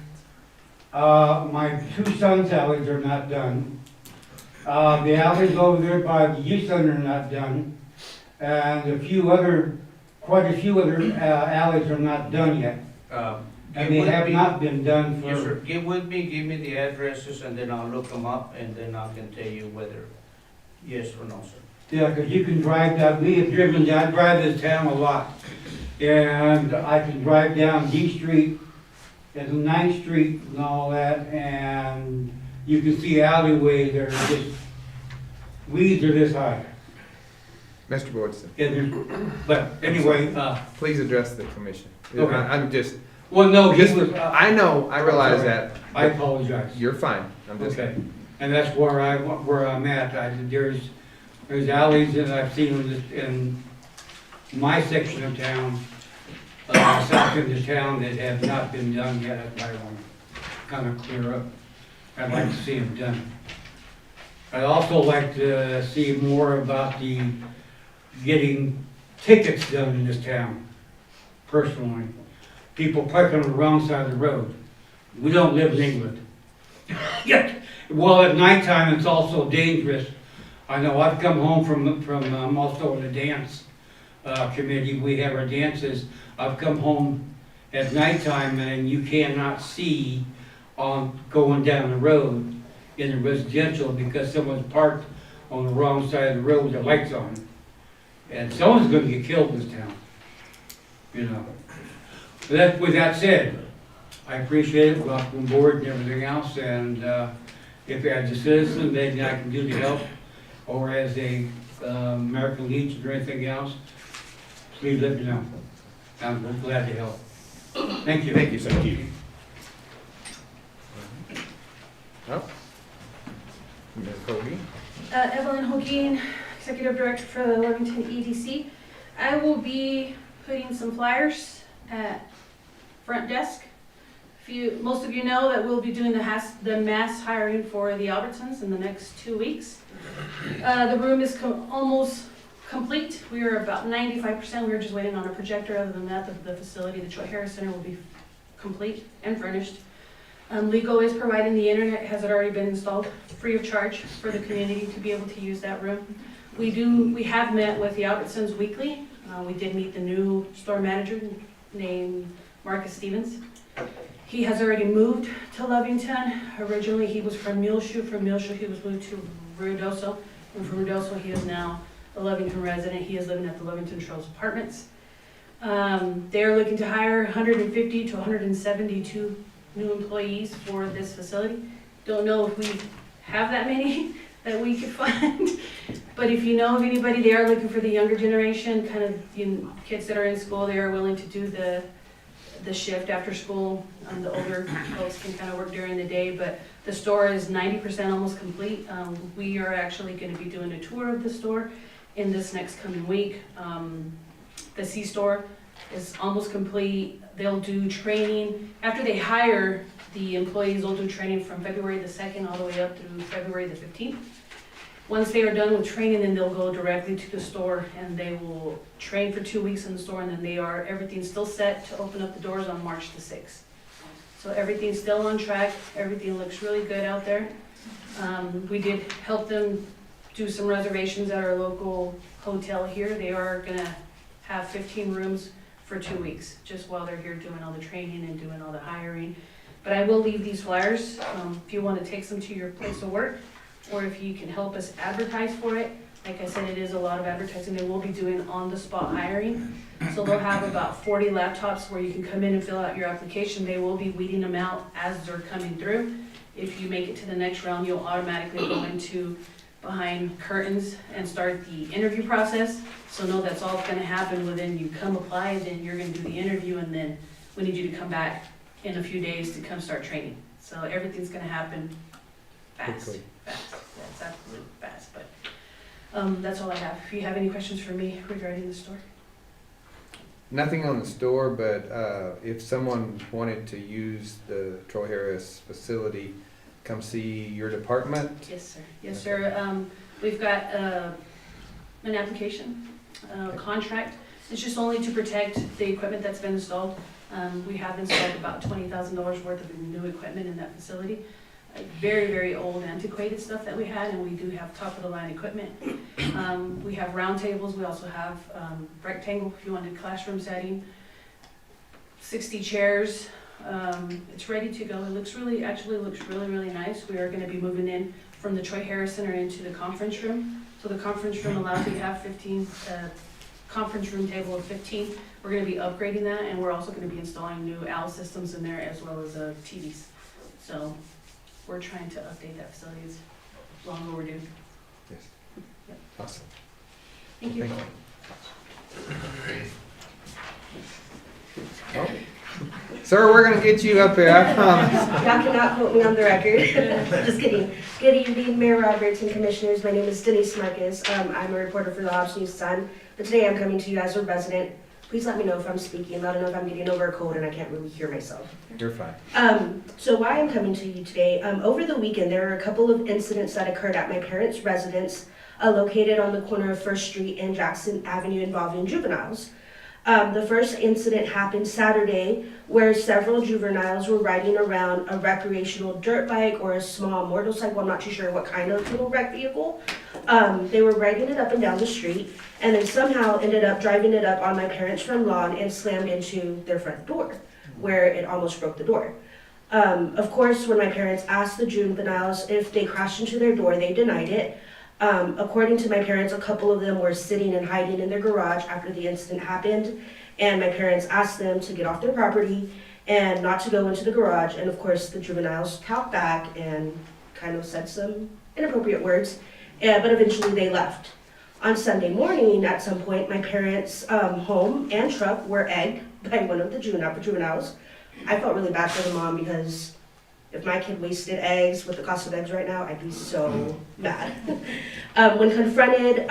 S15: My two sons' alleys are not done. The alleys over there by the youth center are not done. And quite a few other alleys are not done yet. And they have not been done for.
S14: Yes, sir. Get with me, give me the addresses, and then I'll look them up, and then I can tell you whether yes or no, sir.
S15: Yeah, because you can drive down, we have driven down, I drive this town a lot. And I can drive down D Street and 9th Street and all that, and you can see alleyways that are just, weeds are this high.
S3: Mr. Boydston,
S15: But anyway,
S3: please address the commission.
S15: Okay.
S3: I'm just,
S15: well, no, he
S3: just,
S15: was.
S3: I know, I realize
S15: sorry.
S3: that.
S15: I apologize.
S3: You're fine. I'm just,
S15: Okay, and that's where I'm at. There's alleys that I've seen in my section of town, south end of town, that have not been done yet. I want to kind of clear up. I'd like to see them done. I'd also like to see more about the getting tickets done in this town, personally. People park on the wrong side of the road. We don't live in England. Yet, well, at nighttime, it's also dangerous. I know I've come home from also in the dance committee. We have our dances. I've come home at nighttime and you cannot see on going down the road in the residential because someone's parked on the wrong side of the road with the lights on. And someone's gonna get killed in this town, you know. With that said, I appreciate it, welcome on board and everything else, and if as a citizen, maybe I can do to help, or as a American Legion or anything else, please let me know. I'm glad to help. Thank you.
S3: Thank you, sir.
S6: Thank you.
S3: Oh. Ms. Hoagie?
S16: Evelyn Hogan, Executive Director for the Lovington EDC. I will be putting some flyers at front desk. Most of you know that we'll be doing the mass hiring for the Albertsons in the next 2 weeks. The room is almost complete. We are about 95%. We're just waiting on a projector. Other than that, the facility, the Troy Harris Center, will be complete and furnished. Legal is providing the internet, has it already been installed, free of charge for the community to be able to use that room. We have met with the Albertsons weekly. We did meet the new store manager named Marcus Stevens. He has already moved to Lovington. Originally he was from Muleshoe. From Muleshoe he was moved to Ruidoso. And from Ruidoso he is now a Lovington resident. He is living at the Lovington Trails Apartments. They're looking to hire 150 to 172 new employees for this facility. Don't know if we have that many that we could find, but if you know of anybody, they are looking for the younger generation, kind of kids that are in school. They are willing to do the shift after school. The older folks can kind of work during the day, but the store is 90% almost complete. We are actually going to be doing a tour of the store in this next coming week. The C-store is almost complete. They'll do training. After they hire the employees, they'll do training from February the 2nd all the way up through February the 15th. Once they are done with training, then they'll go directly to the store and they will train for 2 weeks in the store, and then everything's still set to open up the doors on March the 6th. So everything's still on track. Everything looks really good out there. We did help them do some reservations at our local hotel here. They are gonna have 15 rooms for 2 weeks, just while they're here doing all the training and doing all the hiring. But I will leave these flyers if you want to take some to your place of work, or if you can help us advertise for it. Like I said, it is a lot of advertising. They will be doing on-the-spot hiring. So they'll have about 40 laptops where you can come in and fill out your application. They will be weeding them out as they're coming through. If you make it to the next round, you'll automatically go into behind curtains and start the interview process. So know that's all going to happen within you come apply, then you're going to do the interview, and then we need you to come back in a few days to come start training. So everything's going to happen fast.
S3: Quickly.
S16: Fast. That's absolutely fast. But that's all I have. If you have any questions for me regarding the store.
S3: Nothing on the store, but if someone wanted to use the Troy Harris facility, come see your department.
S16: Yes, sir. Yes, sir. We've got an application, contract. It's just only to protect the equipment that's been installed. We have installed about $20,000 worth of new equipment in that facility. Very, very old, antiquated stuff that we had, and we do have top-of-the-line equipment. We have round tables. We also have rectangle, if you wanted classroom setting. 60 chairs. It's ready to go. It looks actually looks really nice. We are going to be moving in from the Troy Harris Center into the conference room. So the conference room allows you to have 15, conference room table of 15. We're going to be upgrading that, and we're also going to be installing new OWL systems in there as well as TVs. So we're trying to update that facility. It's long overdue.
S3: Yes.
S16: Yep.
S3: Awesome.
S16: Thank you.
S3: Oh. Sir, we're gonna get you up there, I promise.
S17: Y'all cannot quote me on the record. Just kidding. Good evening, Mayor Roberts and Commissioners. My name is Denise Marcus. I'm a reporter for the Hobbs News Sun. But today I'm coming to you as a resident Please let me know if I'm speaking. Let me know if I'm getting over a cold and I can't really hear myself.
S3: You're fine.
S17: So why I'm coming to you today, over the weekend, there were a couple of incidents that occurred at my parents' residence located on the corner of First Street and Jackson Avenue involving juveniles. The first incident happened Saturday where several juveniles were riding around a recreational dirt bike or a small motorcycle. I'm not too sure what kind of little rec vehicle. They were riding it up and down the street and then somehow ended up driving it up on my parents' front lawn and slammed into their front door where it almost broke the door. Of course, when my parents asked the juveniles if they crashed into their door, they denied it. According to my parents, a couple of them were sitting and hiding in their garage after the incident happened, and my parents asked them to get off their property and not to go into the garage, and of course the juveniles talked back and kind of said some inappropriate words, but eventually they left. On Sunday morning, at some point, my parents' home and truck were egged by one of the juveniles. I felt really bad for the mom because if my kid wasted eggs with the cost of eggs right now, I'd be so mad. When confronted,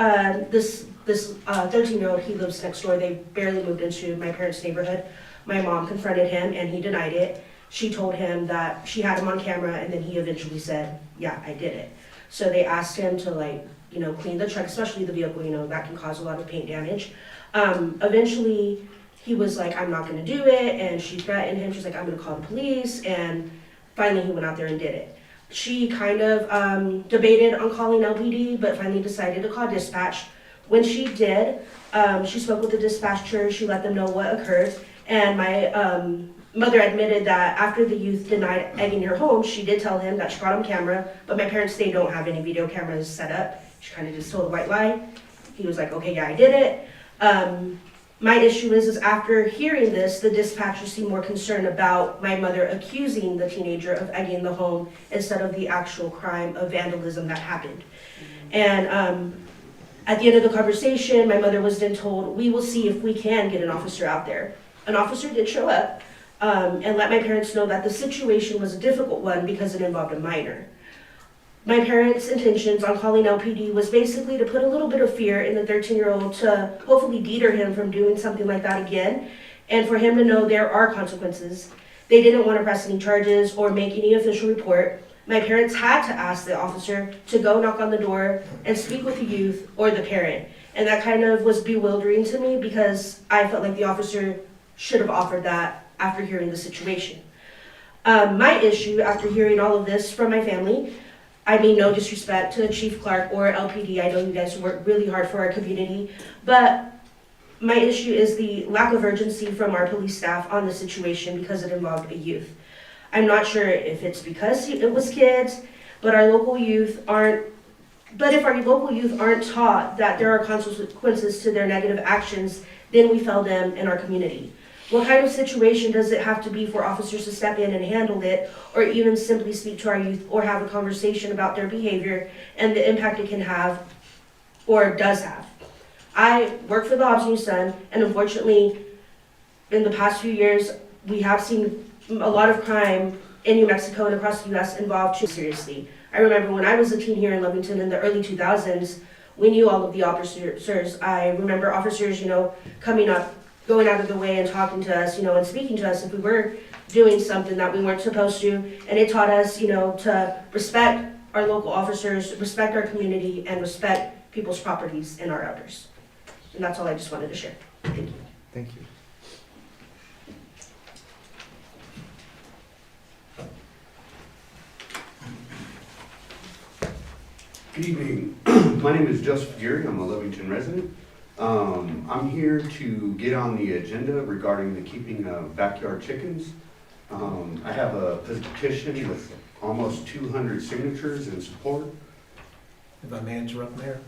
S17: this 13-year-old, he lives next door. They barely moved into my parents' neighborhood. My mom confronted him and he denied it. She told him that she had him on camera and then he eventually said, yeah, I did it. So they asked him to clean the truck, especially the vehicle, that can cause a lot of paint damage. Eventually he was like, I'm not gonna do it. And she threatened him. She's like, I'm gonna call the police. And finally, he went out there and did it. She kind of debated on calling LPD, but finally decided to call dispatch. When she did, she spoke with the dispatcher. She let them know what occurred. And my mother admitted that after the youth denied egging her home, she did tell him that she got on camera, but my parents, they don't have any video cameras set up. She kind of just told a white lie. He was like, okay, yeah, I did it. My issue is after hearing this, the dispatcher seemed more concerned about my mother accusing the teenager of egging the home instead of the actual crime of vandalism that happened. And at the end of the conversation, my mother was then told, we will see if we can get an officer out there. An officer did show up and let my parents know that the situation was a difficult one because it involved a minor. My parents' intentions on calling LPD was basically to put a little bit of fear in the 13-year-old to hopefully deter him from doing something like that again, and for him to know there are consequences. They didn't want to press any charges or make any official report. My parents had to ask the officer to go knock on the door and speak with the youth or the parent, and that kind of was bewildering to me because I felt like the officer should have offered that after hearing the situation. My issue after hearing all of this from my family, I mean no disrespect to Chief Clark or LPD, I know you guys work really hard for our community, but my issue is the lack of urgency from our police staff on the situation because it involved a youth. I'm not sure if it's because it was kids, but if our local youth aren't taught that there are consequences to their negative actions, then we fail them in our community. What kind of situation does it have to be for officers to step in and handle it, or even simply speak to our youth or have a conversation about their behavior and the impact it can have or does have? I work for the Hobbs News Sun, and unfortunately, in the past few years, we have seen a lot of crime in New Mexico and across the U.S. involved too seriously. I remember when I was a teen here in Lovington in the early 2000s, we knew all of the officers. I remember officers, coming up, going out of the way and talking to us, and speaking to us if we were doing something that we weren't supposed to. And it taught us, to respect our local officers, respect our community, and respect people's properties and our elders. And that's all I just wanted to share. Thank you.
S3: Thank you.
S18: Good evening. My name is Joseph Geary. I'm a Lovington resident. I'm here to get on the agenda regarding the keeping of backyard chickens. I have a petition with almost 200 signatures in support.
S12: If I may interrupt, Mayor?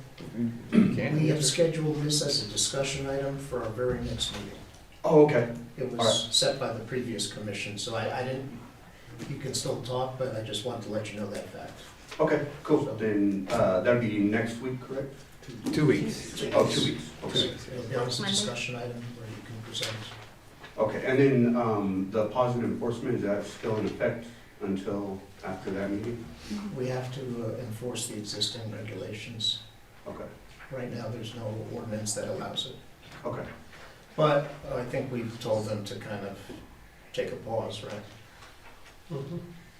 S3: Okay.
S12: We have scheduled this as a discussion item for our very next meeting.
S18: Oh, okay.
S12: It was set by the previous commission, so I didn't, you can still talk, but I just wanted to let you know that fact.
S18: Okay, cool. Then that'll be next week, correct?
S3: 2 weeks.
S18: Oh, 2 weeks. Okay.
S12: It'll be on as a discussion item where you can present.
S18: Okay, and then the positive enforcement, is that still in effect until after that meeting?
S12: We have to enforce the existing regulations.
S18: Okay.
S12: Right now, there's no ordinance that allows it.
S18: Okay.
S12: But I think we've told them to kind of take a pause, right?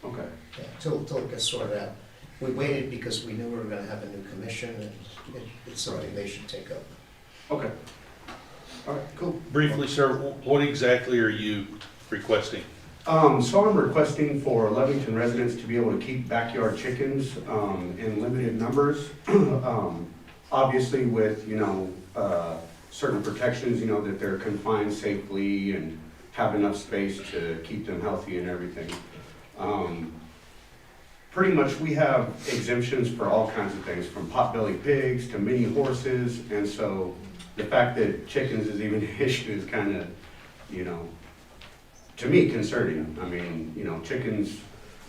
S18: Okay.
S12: Yeah, till it gets sorted out. We waited because we knew we were gonna have a new commission, and it's something they should take up.
S18: Okay. All right, cool.
S6: Briefly, sir, what exactly are you requesting?
S18: So I'm requesting for Lovington residents to be able to keep backyard chickens, in limited numbers. Obviously with, certain protections, that they're confined safely and have enough space to keep them healthy and everything. Pretty much we have exemptions for all kinds of things, from potbelly pigs to mini horses, and so the fact that chickens is even an issue is kind of, to me, concerning. I mean, chickens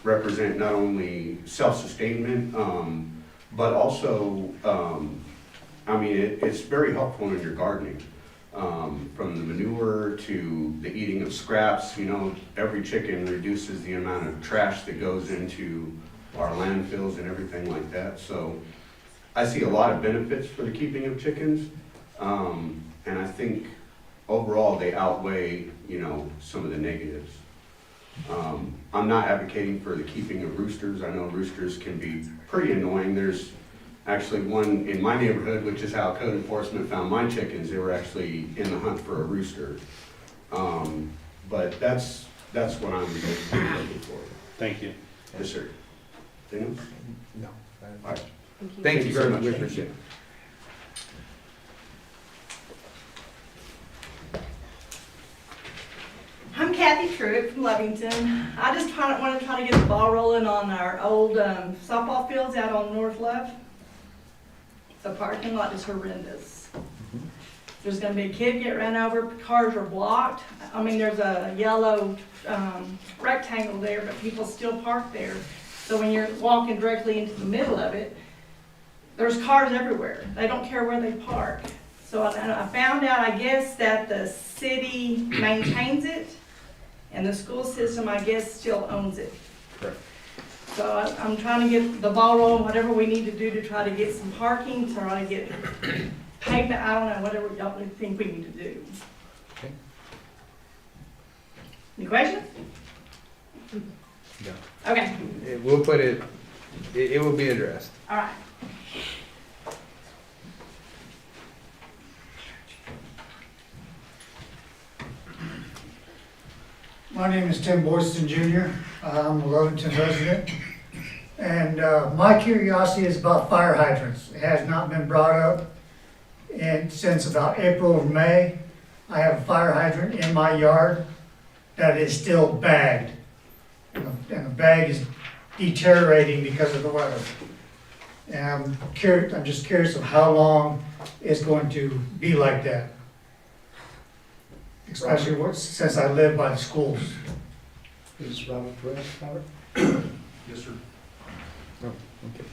S18: represent not only self-sustainment, but also, it's very helpful in your gardening. From the manure to the eating of scraps, every chicken reduces the amount of trash that goes into our landfills and everything like that. So I see a lot of benefits for the keeping of chickens. And I think overall they outweigh, some of the negatives. I'm not advocating for the keeping of roosters. I know roosters can be pretty annoying. There's actually one in my neighborhood, which is how code enforcement found my chickens. They were actually in the hunt for a rooster. But that's what I'm looking for.
S6: Thank you.
S18: Yes, sir. Anything else?
S3: No.
S18: All right.
S3: Thank you very much.
S18: We
S3: Thank
S18: appreciate
S3: you.
S18: it.
S13: I'm Kathy Truitt from Lovington. I just want to try to get the ball rolling on our old softball fields out on North Love. The parking lot is horrendous. There's going to be a kid get ran over, cars are blocked. There's a yellow rectangle there, but people still park there. So when you're walking directly into the middle of it, there's cars everywhere. They don't care where they park. So I found out, I guess, that the city maintains it, and the school system, I guess, still owns it.
S3: Correct.
S13: So I'm trying to get the ball rolling, whatever we need to do to try to get some parking, to try to get pavement, I don't know, whatever y'all think we need to do.
S3: Okay.
S13: Any questions?
S3: No.
S13: Okay,
S3: We'll put it will be addressed.
S13: all right.
S9: My name is Tim Boyston Jr. I'm a Lovington resident. And my curiosity is about fire hydrants. It has not been brought up since about April or May. I have a fire hydrant in my yard that is still bagged. And the bag is deteriorating because of the weather. And I'm just curious of how long it's going to be like that. Especially since I live by the schools.
S12: Is Robert correct, Robert?
S2: Yes, sir.
S3: Oh, okay.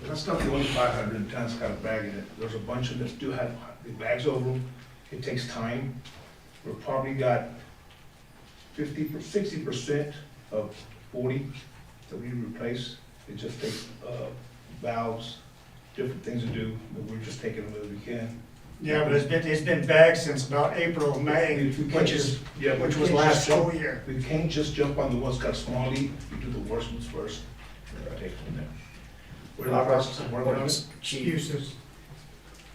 S19: That's not the only 500 in town that's got a bag in it. There's a bunch of them that do have the bags over them. It takes time. We've probably got 60% of 40 that we replace. It just takes valves, different things to do, but we're just taking them as we can.
S9: Yeah, but it's been bagged since about April, May, which was last school year.
S19: We can't just jump on the ones that got small leak. We do the worst ones first. Take from there. We're not working on it.
S9: Excuses.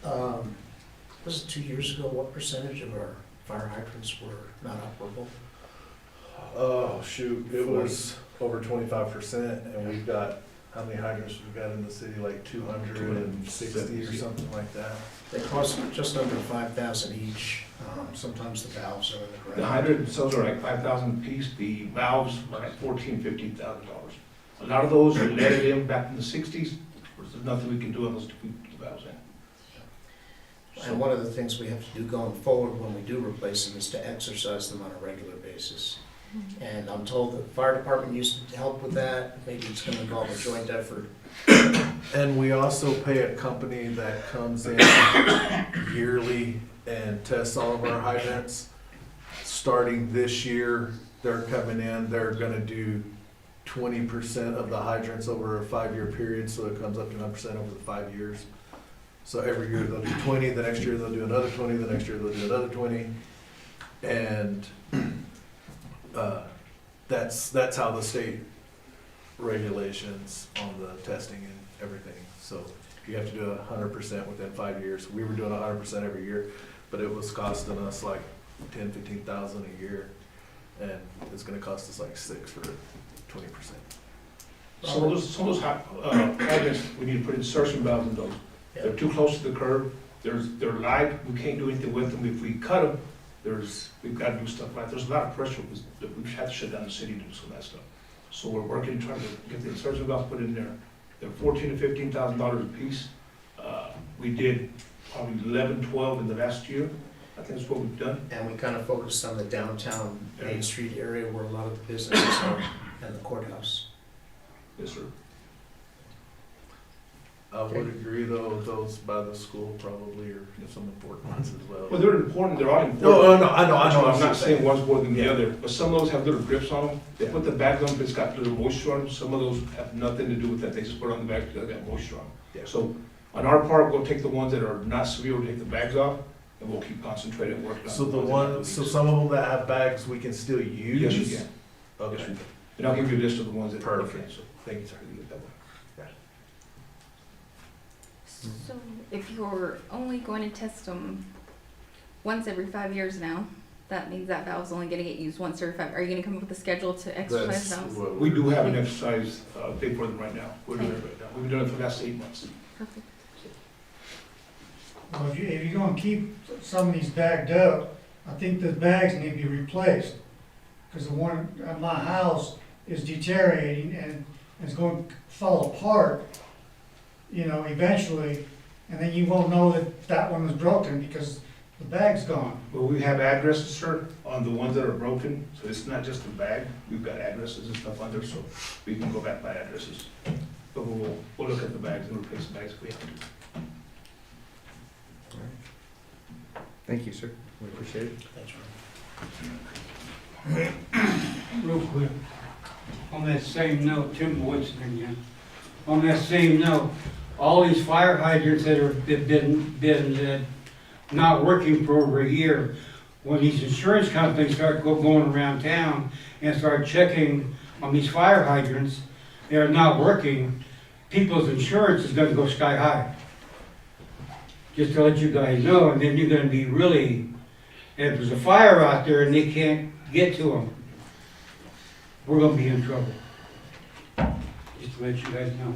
S12: Was it 2 years ago, what percentage of our fire hydrants were not operable?
S2: Oh, shoot, it was over 25%, and we've got, how many hydrants we've got in the city, like 260 or something like that?
S12: They cost just under $5,000 each. Sometimes the valves are in the ground.
S19: The hydrant themselves are like 5,000 a piece. The valves are like $14,000, $15,000. A lot of those are netted in back in the 60s. There's nothing we can do unless we put the valves in.
S12: And one of the things we have to do going forward when we do replace them is to exercise them on a regular basis. And I'm told that the fire department used to help with that. Maybe it's going to involve a joint effort.
S2: And we also pay a company that comes in yearly and tests all of our hydrants. Starting this year, they're coming in, they're gonna do 20% of the hydrants over a 5-year period, so it comes up to 9% over the 5 years. So every year they'll do 20, the next year they'll do another 20, the next year they'll do another 20. And that's how the state regulations on the testing and everything. So you have to do 100% within 5 years. We were doing 100% every year, but it was costing us like 10, 15,000 a year. And it's gonna cost us like $6 for 20%.
S19: Some of those hydrants, we need to put insertion valves in those. They're too close to the curb, they're live, we can't do anything with them. If we cut them, we've gotta do stuff like, there's a lot of pressure that we've had to shut down the city to do some of that stuff. So we're working, trying to get the insertion valves put in there. They're $14,000 to $15,000 a piece. We did probably 11, 12 in the last year. I think that's what we've done.
S12: And we kind of focused on the downtown Main Street area where a lot of the businesses are and the courthouse.
S19: Yes, sir.
S2: I would agree though, those by the school probably are some important ones as well.
S19: Well, they're important, they're all important.
S2: No, I know.
S19: I'm not saying one's more than the other, but some of those have little grips on them. They put the bags on, it's got little moisture on them. Some of those have nothing to do with that, they just put it on the bag because they got moisture on them. So on our part, we'll take the ones that are not severe, we'll take the bags off, and we'll keep concentrating and working on.
S2: So some of them that have bags we can still use?
S19: Yes, you can.
S2: Okay.
S19: Yes, you can. And I'll give you a list of the ones that.
S2: Perfect.
S19: So thank you, sir. You get that one.
S20: So if you're only going to test them once every 5 years now, that means that valve's only gonna get used once every 5. Are you gonna come up with a schedule to exercise valves?
S19: We do have an exercise thing for them right now. We're doing it right now. We've been doing it for the last 8 months.
S20: Perfect.
S21: Well, if you're gonna keep some of these bagged up, I think the bags need to be replaced. Because the one at my house is deteriorating and it's going to fall apart, eventually. And then you won't know that that one was broken because the bag's gone.
S19: Well, we have addresses, sir, on the ones that are broken, so it's not just the bag. We've got addresses and stuff on there, so we can go back by addresses. But we'll look at the bags and replace the bags if we have to.
S3: Thank you, sir. We appreciate it.
S21: Thanks,
S15: Real quick, on that same note, Tim Woodson again. On that same note, all these fire hydrants that have been not working for over a year, when these insurance companies start going around town and start checking on these fire hydrants, they're not working, people's insurance is gonna go sky high. Just to let you guys know, and then you're gonna be really, if there's a fire out there and they can't get to them, we're gonna be in trouble. Just to let you guys know.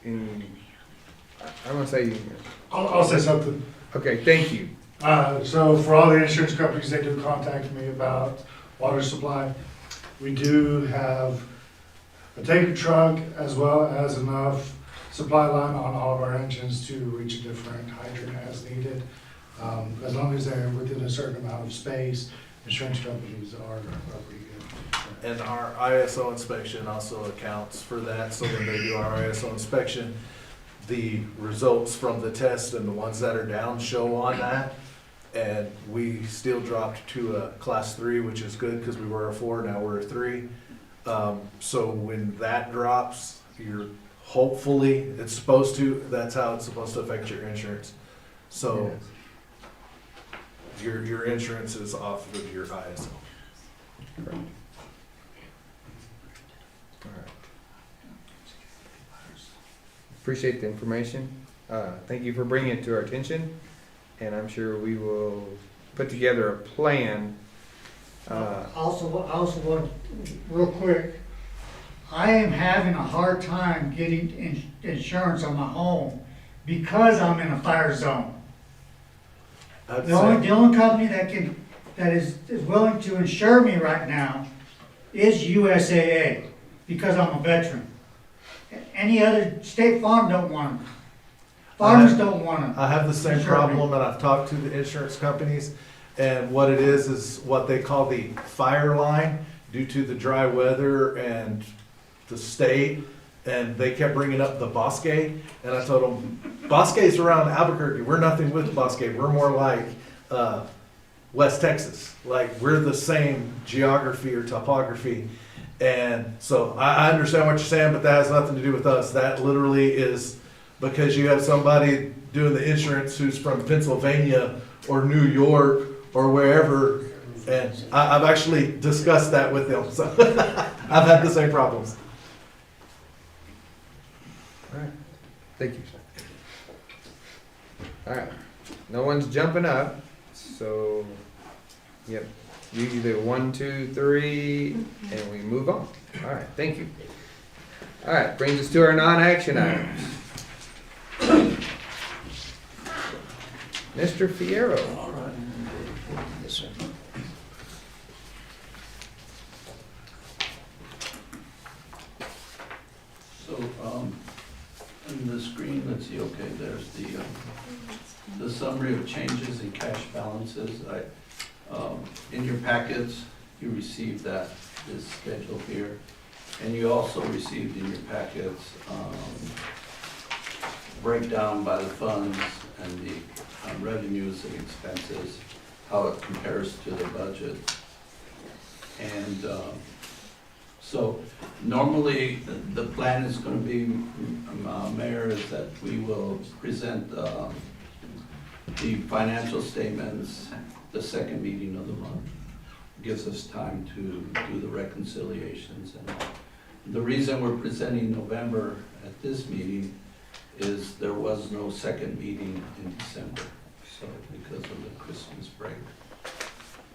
S3: I'm gonna say.
S9: I'll say something.
S3: Okay, thank you.
S9: So for all the insurance companies that do contact me about water supply, we do have a tanker truck as well as enough supply line on all of our engines to reach a different hydrant as needed. As long as they're within a certain amount of space, insurance companies are pretty good.
S2: And our ISO inspection also accounts for that, so when they do our ISO inspection, the results from the test and the ones that are down show on that. And we still dropped to a class 3, which is good because we were a 4, now we're a 3. So when that drops, hopefully, it's supposed to, that's how it's supposed to affect your insurance. So your insurance is off of your ISO.
S3: Correct. All right. Appreciate the information. Thank you for bringing it to our attention, and I'm sure we will put together a plan.
S21: I also want, real quick, I am having a hard time getting insurance on my home because I'm in a fire zone. The only company that is willing to insure me right now is USAA because I'm a veteran. Any other, State Farm don't want them. Farmers don't want them.
S2: I have the same problem, and I've talked to the insurance companies, and what it is what they call the fire line due to the dry weather and the state, and they kept bringing up the Bosque, and I told them, Bosque's around Albuquerque, we're nothing with Bosque, we're more like West Texas, like we're the same geography or topography, And so I understand what you're saying, but that has nothing to do with us. That literally is because you have somebody doing the insurance who's from Pennsylvania or New York or wherever. And I've actually discussed that with them, so I've had the same problems.
S3: All right, thank you. All right, no one's jumping up, so, yep, you do 1, 2, 3, and we move on. All right, thank you. All right, brings us to our non-action items. Mr. Fierro.
S12: Yes, sir.
S11: So, in the screen, let's see, okay, there's the summary of changes in cash balances. In your packets, you received this schedule here. And you also received in your packets, breakdown by the funds and the revenues and expenses, how it compares to the budget. And, so normally, the plan is going to be, Mayor, is that we will present the financial statements the second meeting of the month. Gives us time to do the reconciliations. And the reason we're presenting November at this meeting is there was no second meeting in December, so because of the Christmas break.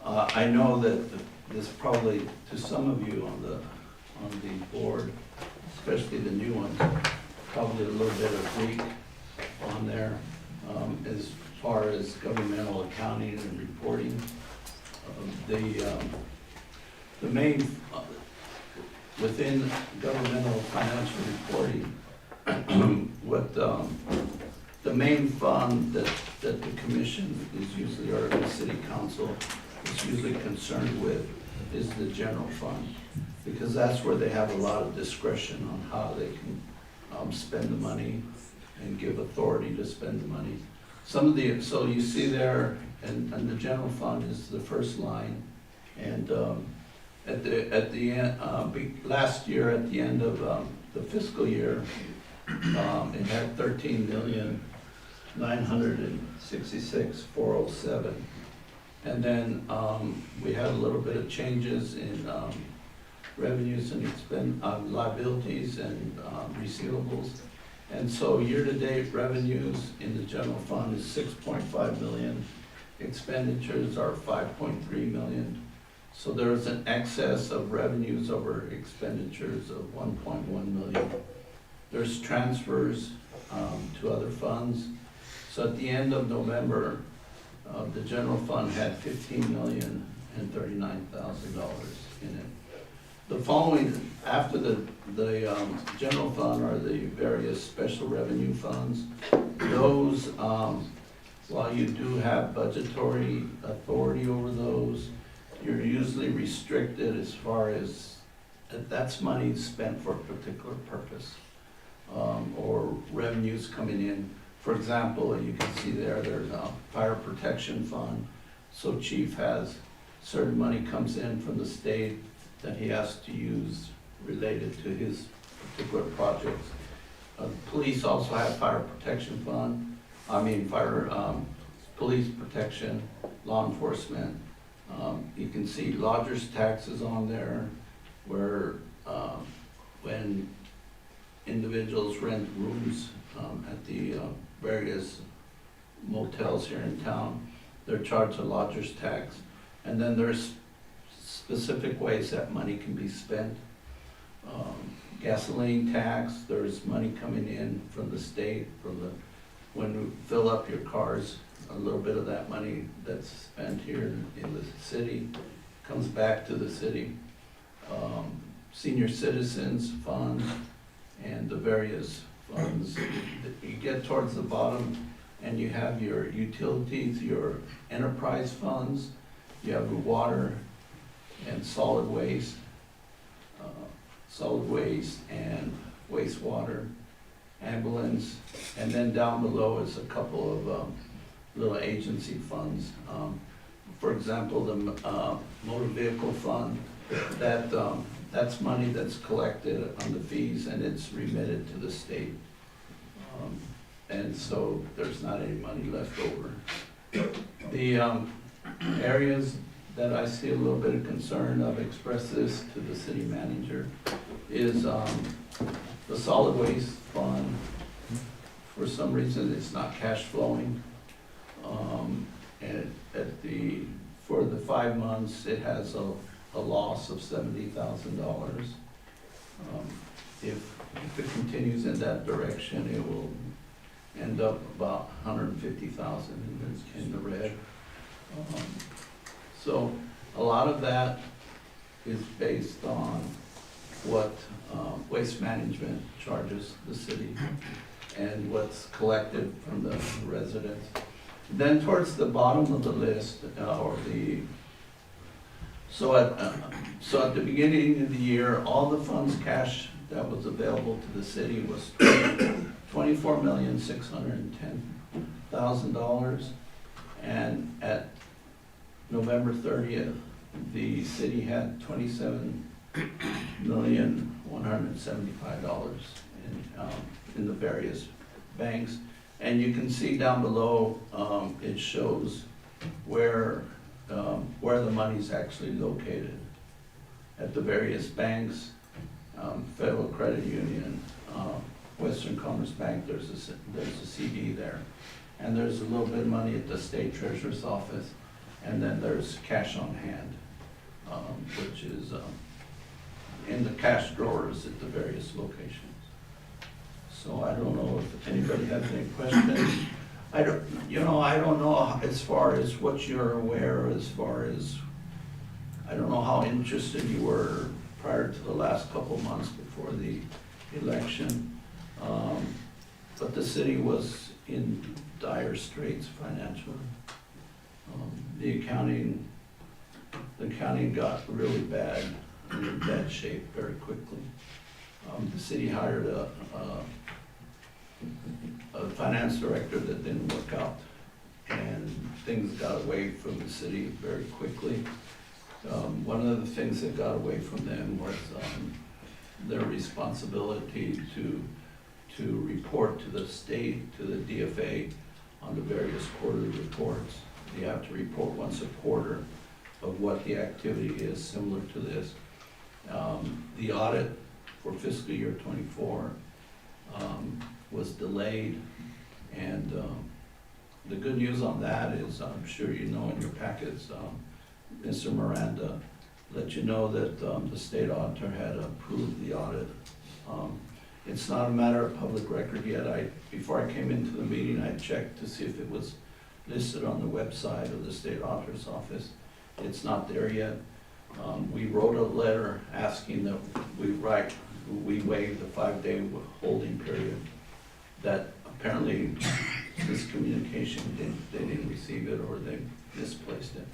S11: I know that this probably, to some of you on the board, especially the new ones, probably a little bit of Greek on there as far as governmental accounting and reporting. The main, within governmental financial reporting, what the main fund that the commission is usually, or the city council is usually concerned with is the general fund, because that's where they have a lot of discretion on how they can spend the money and give authority to spend the money. Some of the, so you see there, and the general fund is the first line, and at the end, last year, at the end of the fiscal year, it had 13,966,407. And then we had a little bit of changes in revenues and liabilities and receivables. And so year-to-date revenues in the general fund is 6.5 million. Expenditures are 5.3 million. So there's an excess of revenues over expenditures of 1.1 million. There's transfers to other funds. So at the end of November, the general fund had $15,039,000 in it. The following, after the general fund are the various special revenue funds. Those, while you do have budgetary authority over those, you're usually restricted as far as that's money spent for a particular purpose, or revenues coming in. For example, you can see there's a fire protection fund. So chief has certain money comes in from the state that he has to use related to his particular projects. Police also have fire protection fund. Police protection, law enforcement. You can see lodgers taxes on there, where when individuals rent rooms at the various motels here in town, they're charged a lodger's tax. And then there's specific ways that money can be spent. Gasoline tax, there's money coming in from the state, when you fill up your cars, a little bit of that money that's spent here in the city comes back to the city. Senior citizens fund and the various funds. You get towards the bottom and you have your utilities, your enterprise funds, you have the water and solid waste and wastewater, ambulance, and then down below is a couple of little agency funds. For example, the motor vehicle fund, that that's money that's collected on the fees and it's remitted to the state. And so there's not any money left over. The areas that I see a little bit of concern, I've expressed this to the city manager, is the solid waste fund. For some reason, it's not cash flowing. And for the 5 months, it has a loss of $70,000. If it continues in that direction, it will end up about $150,000 in the red. So a lot of that is based on what waste management charges the city and what's collected from the residents. Then towards the bottom of the list, so at the beginning of the year, all the funds cash that was available to the city was $24,610,000, and at November 30th, the city had $27,175,000 in the various banks. And you can see down below, it shows where the money's actually located at the various banks. Federal Credit Union, Western Commerce Bank, there's a CD there. And there's a little bit of money at the state treasurer's office. And then there's cash on hand, which is in the cash drawers at the various locations. So I don't know if anybody has any questions. I don't know as far as what you're aware, as far as, I don't know how interested you were prior to the last couple months before the election. But the city was in dire straits financially. The accounting got really bad, in bad shape very quickly. The city hired a finance director that didn't work out, and things got away from the city very quickly. One of the things that got away from them was their responsibility to report to the state, to the DFA, on the various quarterly reports. You have to report once a quarter of what the activity is, similar to this. The audit for fiscal year '24 was delayed, and the good news on that is, I'm sure you know in your packets, Mr. Miranda let you know that the state auditor had approved the audit. It's not a matter of public record yet. Before I came into the meeting, I checked to see if it was listed on the website of the state auditor's office. It's not there yet. We wrote a letter asking that we waive the 5-day holding period. That apparently this communication, they didn't receive it or they misplaced it.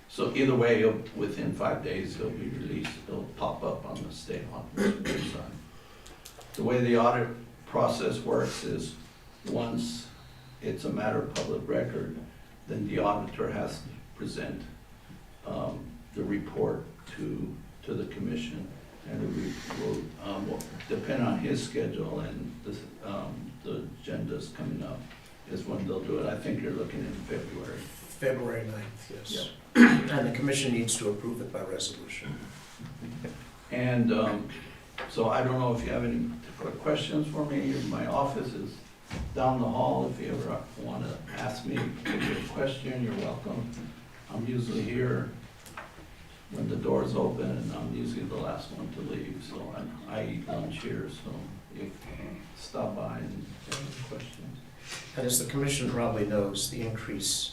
S11: So either way, within 5 days, it'll be released. It'll pop up on the state auditor's website. The way the audit process works is once it's a matter of public record, then the auditor has to present the report to the commission, and it will depend on his schedule and the agendas coming up is when they'll do it. I think you're looking in February.
S12: February 9th, yes.
S11: Yep.
S12: And the commission needs to approve it by resolution.
S11: And so I don't know if you have any particular questions for me. My office is down the hall. If you ever want to ask me a question, you're welcome. I'm usually here when the doors open, and I'm usually the last one to leave. So I eat lunch here, so if stop by and have any questions.
S12: And as the commission probably knows, the increase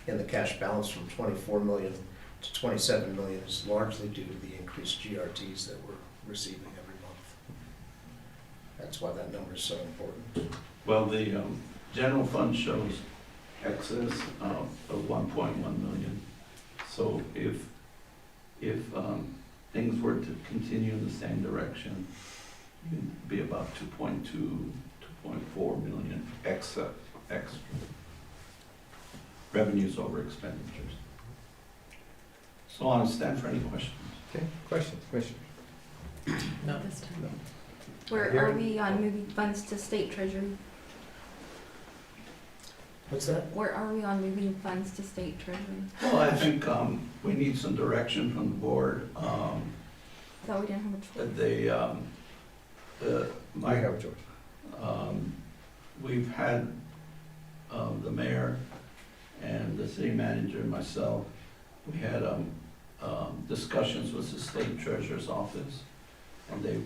S12: in the cash balance from 24 million to 27 million is largely due to the increased GRTs that we're receiving every month. That's why that number is so important.
S11: Well, the general fund shows excess of 1.1 million. So if things were to continue in the same direction, it'd be about 2.2, 2.4 million extra revenues over expenditures. So I'll stand for any questions.
S3: Okay, questions, Commissioner?
S8: No. This time.
S20: Where are we on moving funds to state treasury?
S12: What's that?
S20: Where are we on moving funds to state treasury?
S11: Well, I think we need some direction from the board.
S20: Thought we didn't have a choice.
S11: I have a choice. We've had the mayor and the city manager and myself, we had discussions with the state treasurer's office, and they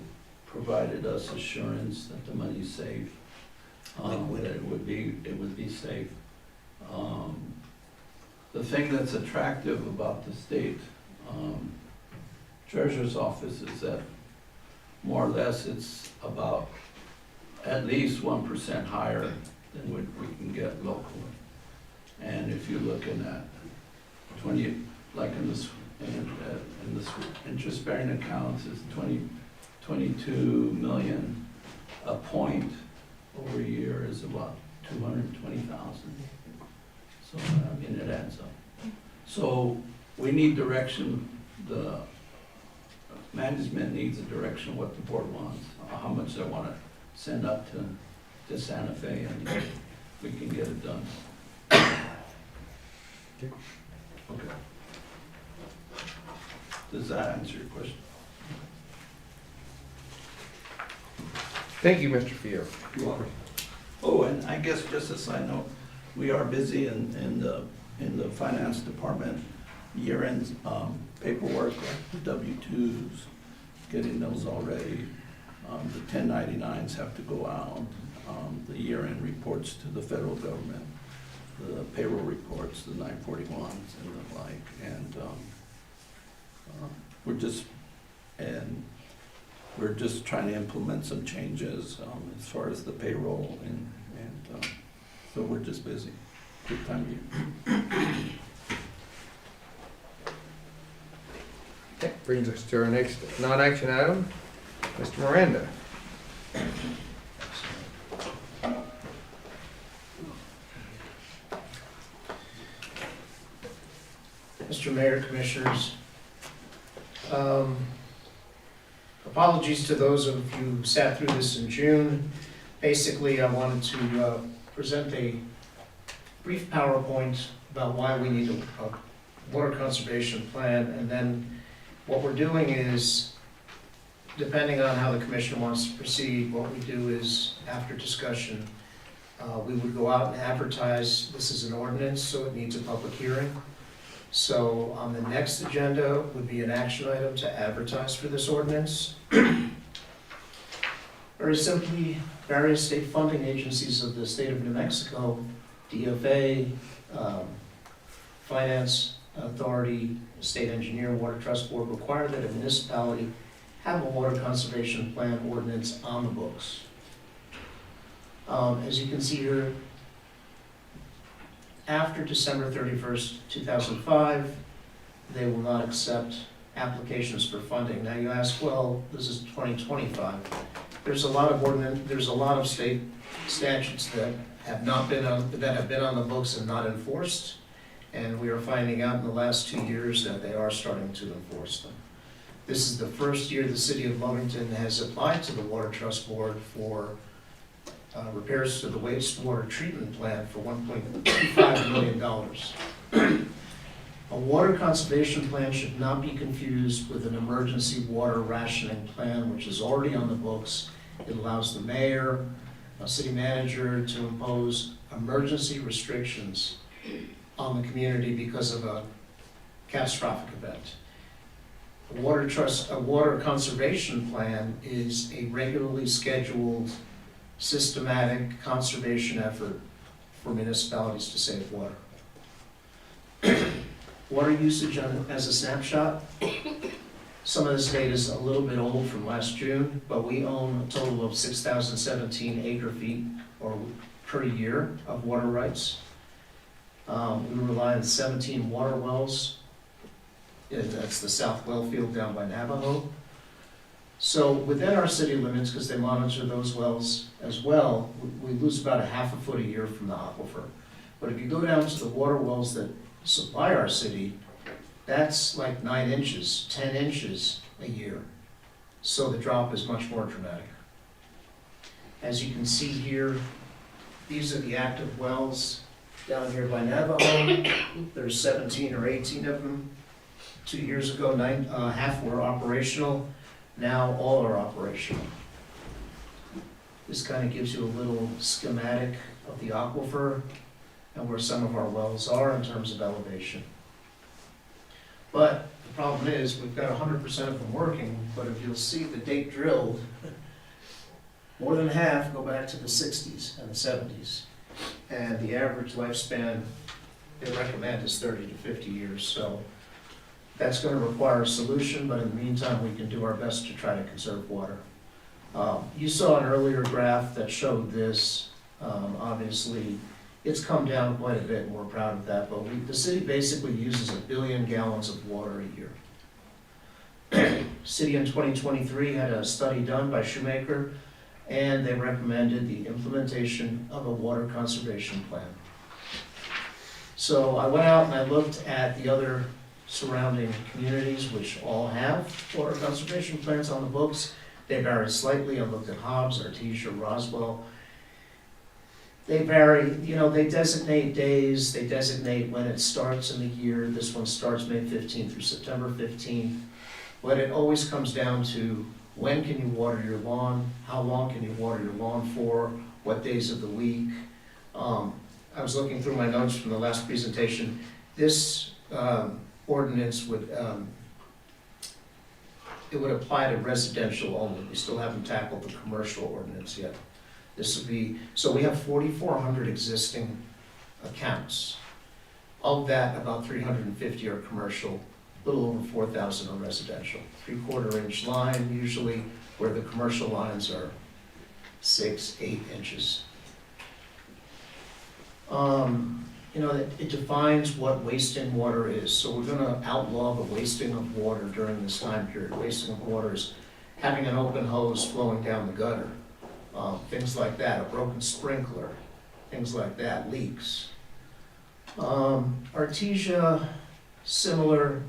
S11: provided us assurance that the money's safe, that it would be safe. The thing that's attractive about the state treasurer's office is that more or less it's about at least 1% higher than what we can get locally. And if you're looking at 20, like in this interest-bearing accounts is 22 million, a point over a year is about 220,000. So I mean it adds up. So we need direction. The management needs a direction what the board wants, how much they want to send up to Santa Fe, and we can get it done. Okay. Does that answer your question?
S3: Thank you, Mr. Field.
S11: You're welcome. Oh, and I guess just a side note, we are busy in the finance department, year-end paperwork, like the W-2s, getting those all ready. The 1099s have to go out, the year-end reports to the federal government, the payroll reports, the 941s and the like, and we're just trying to implement some changes as far as the payroll, and so we're just busy. Good time of year.
S3: Okay, brings us to our next non-action item. Mr. Miranda.
S12: Mr. Mayor, Commissioners, apologies to those of you who sat through this in June. Basically, I wanted to present a brief PowerPoint about why we need a water conservation plan, and then what we're doing is, depending on how the commission wants to proceed, what we do is, after discussion, we would go out and advertise. This is an ordinance, so it needs a public hearing. So on the next agenda would be an action item to advertise for this ordinance. Very simply, various state funding agencies of the state of New Mexico, DFA, Finance Authority, State Engineer, Water Trust Board, require that a municipality have a water conservation plan ordinance on the books. As you can see here, after December 31st, 2005, they will not accept applications for funding. Now you ask, well, this is 2025. There's a lot of state statutes that have been on the books and not enforced, and we are finding out in the last 2 years that they are starting to enforce them. This is the first year the city of Lovington has applied to the Water Trust Board for repairs to the wastewater treatment plant for $1.25 million. A water conservation plan should not be confused with an emergency water rationing plan, which is already on the books. It allows the mayor, a city manager to impose emergency restrictions on the community because of a catastrophic event. A water conservation plan is a regularly scheduled, systematic conservation effort for municipalities to save water. Water usage as a snapshot. Some of this data is a little bit old from last June, but we own a total of 6,017 acre-feet per year of water rights. We rely on 17 water wells. That's the South Well Field down by Navajo. So within our city limits, because they monitor those wells as well, we lose about a half a foot a year from the aquifer. But if you go down to the water wells that supply our city, That's like 9 inches, 10 inches a year. So the drop is much more dramatic. As you can see here, these are the active wells down here by Navajo. There's 17 or 18 of them. 2 years ago, half were operational. Now all are operational. This kind of gives you a little schematic of the aquifer and where some of our wells are in terms of elevation. But the problem is, we've got 100% of them working, but if you'll see the date drilled, more than half go back to the 60s and the 70s. And the average lifespan they recommend is 30 to 50 years. So that's going to require a solution, but in the meantime, we can do our best to try to conserve water. You saw an earlier graph that showed this. Obviously, it's come down quite a bit, and we're proud of that, but the city basically uses 1 billion gallons of water a year. City in 2023 had a study done by Shoemaker, and they recommended the implementation of a water conservation plan. So I went out and I looked at the other surrounding communities, which all have water conservation plans on the books. They vary slightly. I looked at Hobbs, Artesia, Roswell. They vary, they designate days, they designate when it starts in the year. This one starts May 15th through September 15th. But it always comes down to when can you water your lawn, how long can you water your lawn for, what days of the week. I was looking through my notes from the last presentation. This ordinance would apply to residential only. We still haven't tackled the commercial ordinance yet. This would be, so we have 4,400 existing accounts. Of that, about 350 are commercial, a little over 4,000 are residential. 3/4 inch line usually, where the commercial lines are 6, 8 inches. It defines what wasting water is. So we're gonna outlaw the wasting of water during this time period. Wasting of water is having an open hose flowing down the gutter. Things like that, a broken sprinkler, things like that, leaks. Artesia, similar.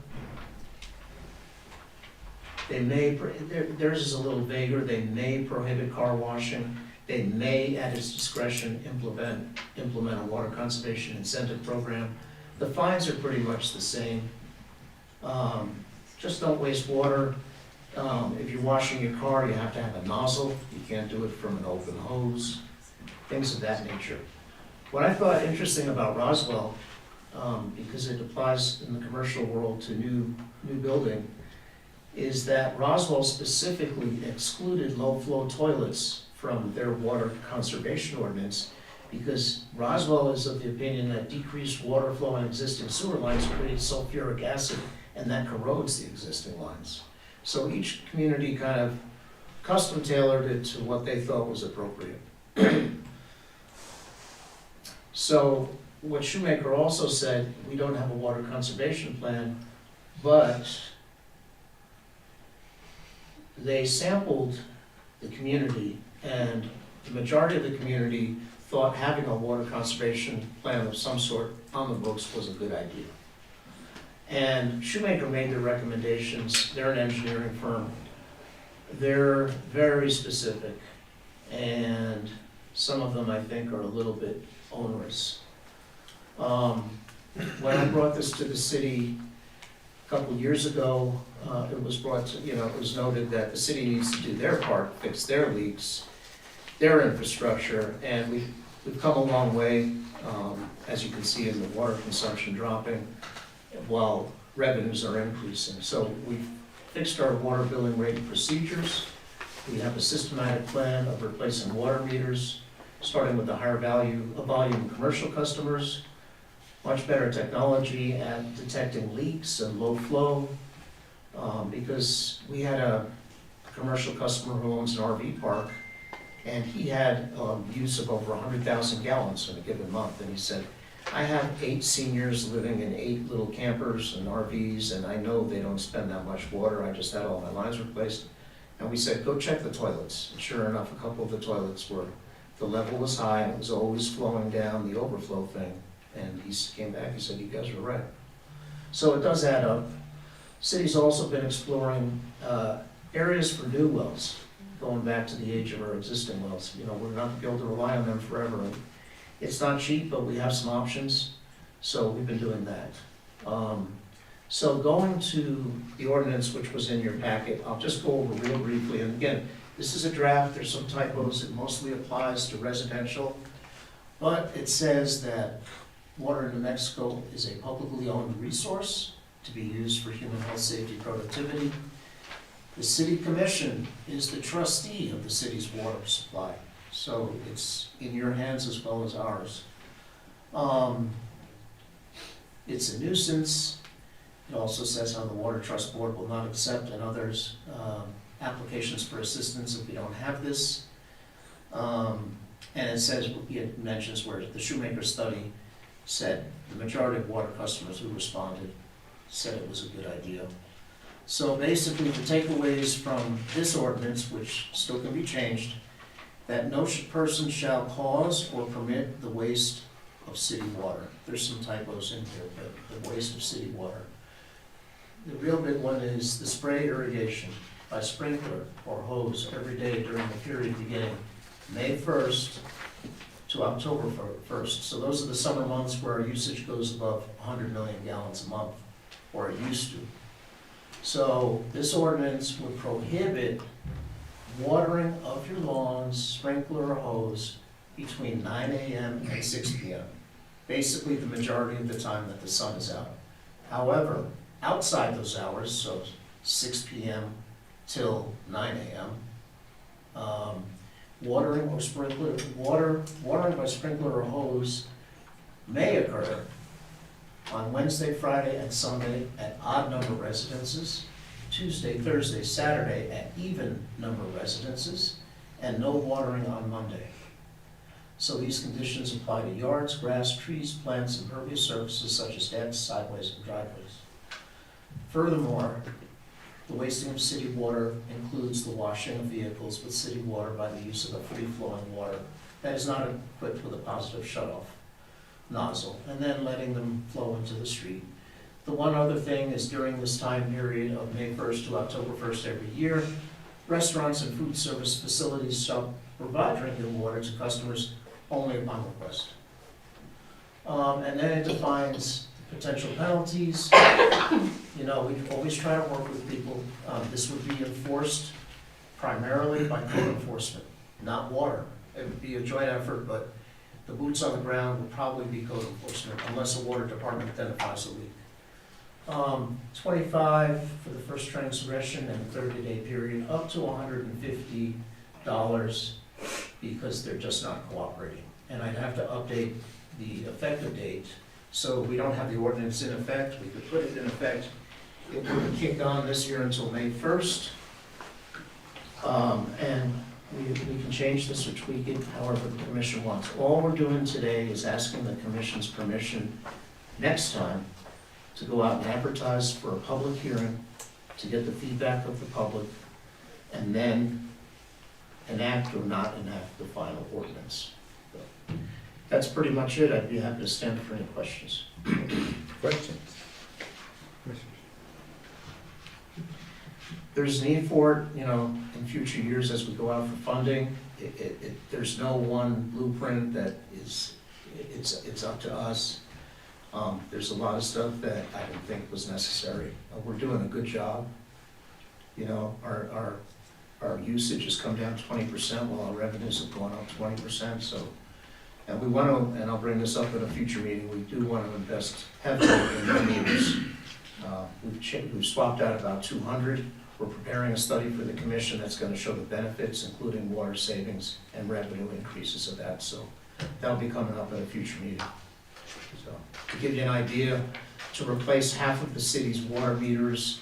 S12: They may, theirs is a little vaguer, they may prohibit car washing. They may, at its discretion, implement a water conservation incentive program. The fines are pretty much the same. Just don't waste water. If you're washing your car, you have to have a nozzle. You can't do it from an open hose, things of that nature. What I thought interesting about Roswell, because it applies in the commercial world to new building, is that Roswell specifically excluded low-flow toilets from their water conservation ordinance, because Roswell is of the opinion that decreased water flow in existing sewer lines creates sulfuric acid, and that corrodes the existing lines. So each community kind of custom tailored it to what they thought was appropriate. So what Shoemaker also said, we don't have a water conservation plan, but they sampled the community, and the majority of the community thought having a water conservation plan of some sort on the books was a good idea. And Shoemaker made their recommendations. They're an engineering firm. They're very specific, and some of them I think are a little bit onerous. When I brought this to the city a couple of years ago, it was brought to, it was noted that the city needs to do their part, fix their leaks, their infrastructure, and we've come a long way, as you can see in the water consumption dropping, while revenues are increasing. So we've fixed our water billing rate and procedures. We have a systematic plan of replacing water meters, starting with the higher volume commercial customers, much better technology at detecting leaks and low flow, because we had a commercial customer who owns an RV park, and he had use of over 100,000 gallons in a given month, and he said, I have 8 seniors living in 8 little campers and RVs, and I know they don't spend that much water. I just had all my lines replaced. And we said, go check the toilets. And sure enough, a couple of the toilets were, the level was high, and it was always flowing down the overflow thing. And he came back, he said, you guys are right. So it does add up. City's also been exploring areas for new wells, going back to the age of our existing wells. You know, we're not gonna be able to rely on them forever. And it's not cheap, but we have some options, so we've been doing that. So going to the ordinance which was in your packet, I'll just go over real briefly. And again, this is a draft, there's some typos, it mostly applies to residential. But it says that water in New Mexico is a publicly owned resource to be used for human health, safety, productivity. The city commission is the trustee of the city's water supply, so it's in your hands as well as ours. It's a nuisance. It also says how the Water Trust Board will not accept and others applications for assistance if we don't have this. And it says, it mentions where the Shoemaker study said the majority of water customers who responded said it was a good idea. So basically, the takeaways from this ordinance, which still can be changed, that no person shall cause or permit the waste of city water. There's some typos in here, but the waste of city water. The real big one is the spray irrigation by sprinkler or hose every day during the period beginning May 1st to October 1st. So those are the summer months where our usage goes above 100 million gallons a month, or it used to. So this ordinance would prohibit watering of your lawns, sprinkler or hose, between 9 a.m. and 6 p.m. Basically the majority of the time that the sun is out. However, outside those hours, so 6 p.m. till 9 a.m., watering by sprinkler or hose may occur on Wednesday, Friday, and Sunday at odd number residences, Tuesday, Thursday, Saturday at even number residences, and no watering on Monday. So these conditions apply to yards, grass, trees, plants, and impervious surfaces such as decks, sideways, and driveways. Furthermore, the wasting of city water includes the washing of vehicles with city water by the use of a free-flowing water that is not equipped with a positive shutoff nozzle, and then letting them flow into the street. The one other thing is during this time period of May 1st to October 1st every year, restaurants and food service facilities shall provide drinking water to customers only upon request. And then it defines potential penalties. You know, we always try to work with people. This would be enforced primarily by code enforcement, not water. It would be a joint effort, but the boots on the ground would probably be code enforcement unless a water department identifies a leak. 25 for the first transgression and 30-day period, up to $150 because they're just not cooperating. And I'd have to update the effective date. So we don't have the ordinance in effect. We could put it in effect. It wouldn't kick on this year until May 1st. And we can change this or tweak it however the commission wants. All we're doing today is asking the commission's permission next time to go out and advertise for a public hearing, to get the feedback of the public, and then enact or not enact the final ordinance. So, that's pretty much it. I'd be happy to stand for any questions.
S3: Questions?
S12: There's need for it, you know, in future years as we go out for funding. There's no one blueprint that is, it's up to us. There's a lot of stuff that I didn't think was necessary. We're doing a good job. You know, our usage has come down 20% while our revenues have gone up 20%. So, and we want to, and I'll bring this up at a future meeting, we do want to invest heavily in the meters. We've swapped out about 200. We're preparing a study for the commission that's going to show the benefits, including water savings and revenue increases of that. So that'll be coming up at a future meeting. So to give you an idea, to replace half of the city's water meters,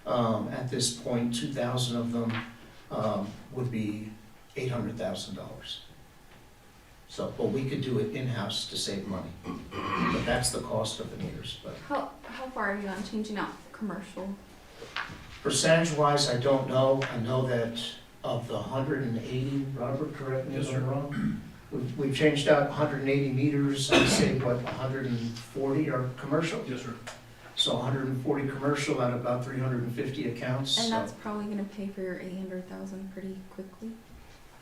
S12: at this point, 2,000 of them would be $800,000. So, but we could do it in-house to save money. But that's the cost of the meters. But
S20: How far are you on changing out commercial?
S12: percentage-wise, I don't know. I know that of the 180, Robert, correct me if I'm wrong, we've changed out 180 meters. I'd say, what, 140 are commercial?
S1: Yes, sir.
S12: So 140 commercial at about 350 accounts.
S20: And
S12: So,
S20: that's probably gonna pay for your 800,000 pretty quickly.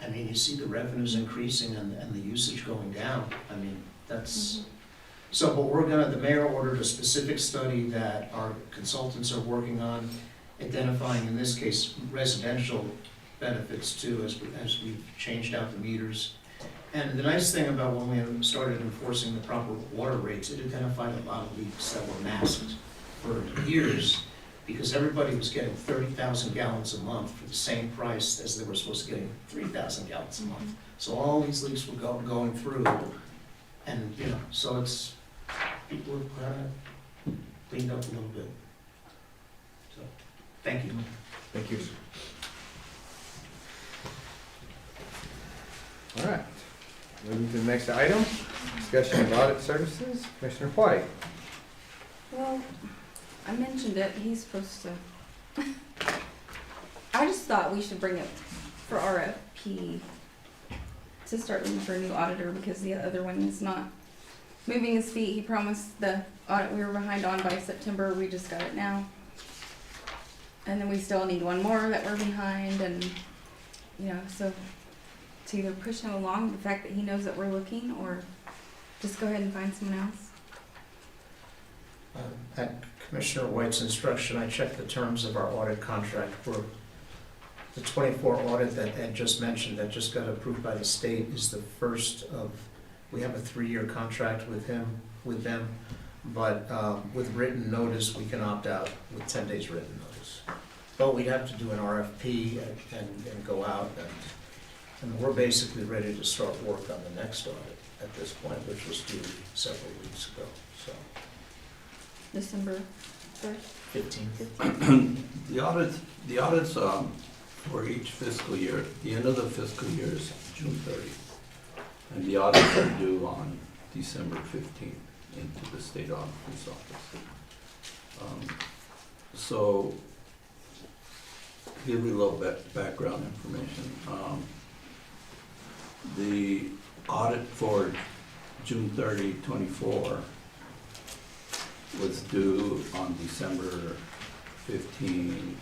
S12: I mean, you see the revenues increasing and the usage going down. I mean, that's, so, but the mayor ordered a specific study that our consultants are working on, identifying, in this case, residential benefits too, as we've changed out the meters. And the nice thing about when we started enforcing the proper water rates, it identified a lot of leaks that were masked for years, because everybody was getting 30,000 gallons a month for the same price as they were supposed to getting 3,000 gallons a month. So all these leaks were going through, and, you know, so it's, people have kind of cleaned up a little bit. So, thank you.
S3: Thank you. All right, moving to the next item, discussion of audit services, Commissioner White.
S20: Well, I mentioned it, he's supposed to. I just thought we should bring it for RFP to start looking for a new auditor because the other one is not moving his feet. He promised the audit we were behind on by September, we just got it now. And then we still need one more that we're behind and, you know, so to either push him along, the fact that he knows that we're looking, or just go ahead and find someone else.
S12: At Commissioner White's instruction, I checked the terms of our audit contract for the 24 audit that Ed just mentioned, that just got approved by the state, is the first of, we have a 3-year contract with them, but with written notice, we can opt out with 10 days written notice. But we'd have to do an RFP and go out, and we're basically ready to start work on the next audit at this point, which was due several weeks ago, so.
S20: December 3rd?
S12: 15th.
S11: The audits for each fiscal year, the end of the fiscal year is June 30th. And the audits are due on December 15th into the state auditor's office. So, give you a little bit background information. The audit for June 30, 24 was due on December 15,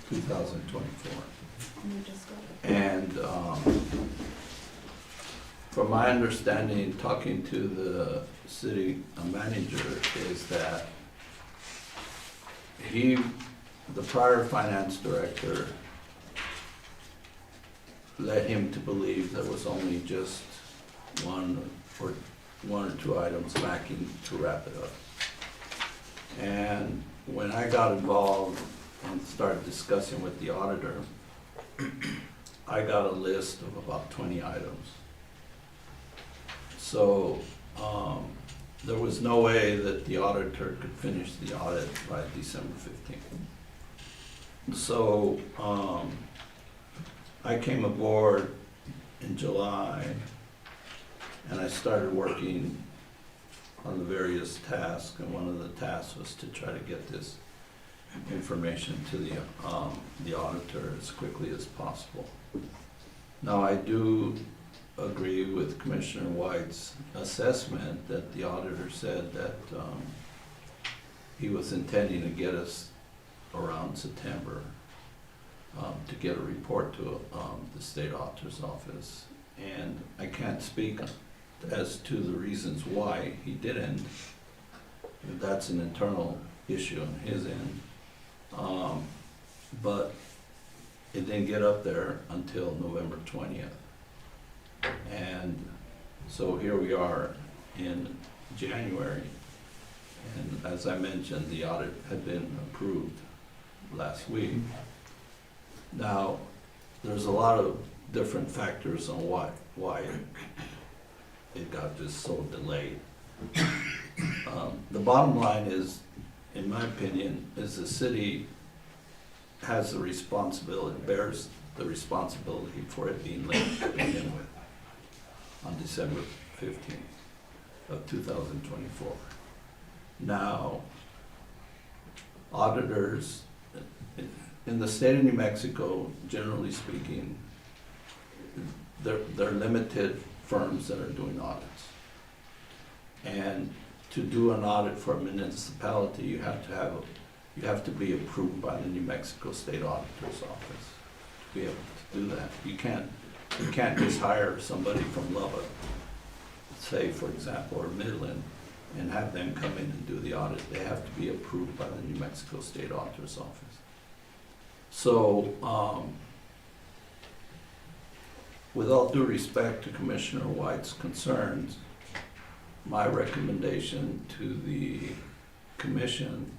S11: 2024. And from my understanding, talking to the city manager, is that the prior finance director led him to believe there was only just one or two items lacking to wrap it up. And when I got involved and started discussing with the auditor, I got a list of about 20 items. So there was no way that the auditor could finish the audit by December 15th. So I came aboard in July, and I started working on the various tasks, and one of the tasks was to try to get this information to the auditor as quickly as possible. Now, I do agree with Commissioner White's assessment that the auditor said that he was intending to get us around September to get a report to the state auditor's office. And I can't speak as to the reasons why he didn't. That's an internal issue on his end. But it didn't get up there until November 20th. And so here we are in January. And as I mentioned, the audit had been approved last week. Now, there's a lot of different factors on why it got just so delayed. The bottom line is, in my opinion, is the city has the responsibility, bears the responsibility for it being late to begin with on December 15th of 2024. Now, auditors in the state of New Mexico, generally speaking, they're limited firms that are doing audits. And to do an audit for a municipality, you have to be approved by the New Mexico State Auditor's Office to be able to do that. You can't just hire somebody from Lubbock, say, for example, or Midland, and have them come in and do the audit. They have to be approved by the New Mexico State Auditor's Office. So, with all due respect to Commissioner White's concerns, my recommendation to the commission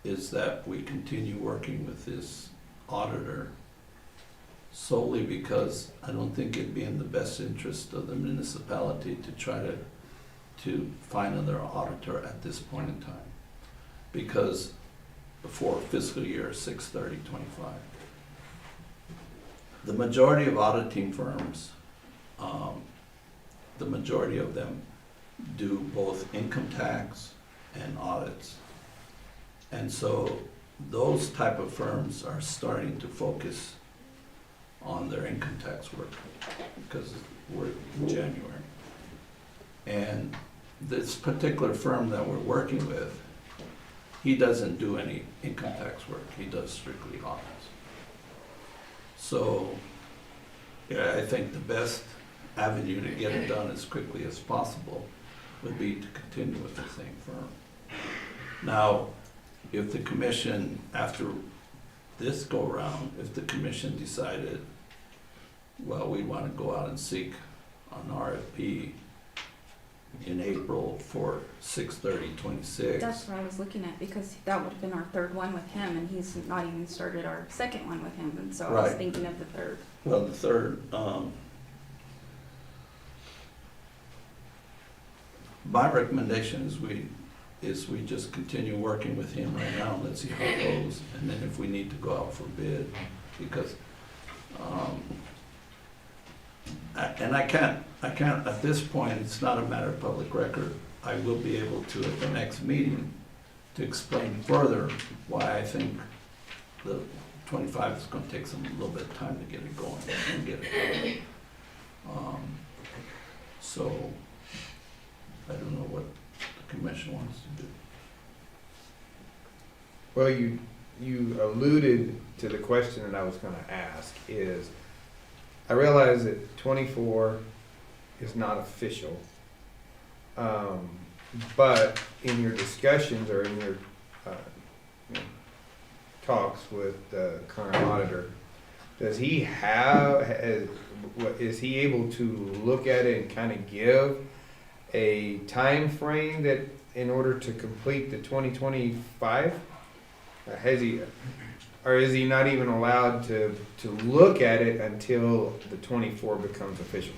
S11: is that we continue working with this auditor, solely because I don't think it'd be in the best interest of the municipality to try to find another auditor at this point in time, because before fiscal year 6/30/25. The majority of auditing firms, the majority of them do both income tax and audits. And so those type of firms are starting to focus on their income tax work because we're in January. And this particular firm that we're working with, he doesn't do any income tax work. He does strictly audits. So, yeah, I think the best avenue to get it done as quickly as possible would be to continue with the same firm. Now, if the commission, after this go-round, if the commission decided, well, we want to go out and seek an RFP in April for 6/30/26.
S20: That's what I was looking at, because that would have been our third one with him, and he's not even started our second one with him, and so I was
S11: Right.
S20: thinking of the third.
S11: Well, the third, my recommendation is we just continue working with him right now, and let's see how it goes, and then if we need to go out for bid, because, I can't, at this point, it's not a matter of public record. I will be able to, at the next meeting, to explain further why I think the 25 is gonna take a little bit of time to get it going and get it going. So, I don't know what the commission wants to do.
S3: Well, you alluded to the question that I was gonna ask is, I realize that 24 is not official, but in your discussions or in your you know, talks with the current auditor, does he is he able to look at it and kind of give a time frame that in order to complete the 2025? Has he, or is he not even allowed to look at it until the 24 becomes official?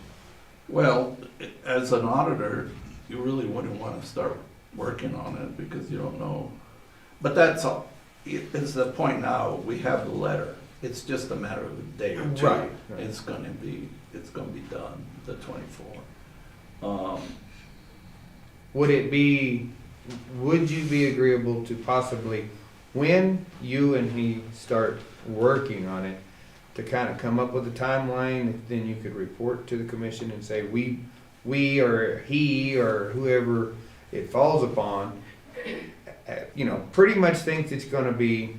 S11: Well, as an auditor, you really wouldn't want to start working on it because you don't know. But that's all. It's the point now. We have the letter. It's just a matter of a day or two.
S3: Right.
S11: It's going to be done. The 24.
S3: Would you be agreeable to possibly, when you and he start working on it, to kind of come up with a timeline, then you could report to the commission and say, we or he or whoever it falls upon, pretty much thinks it's going to be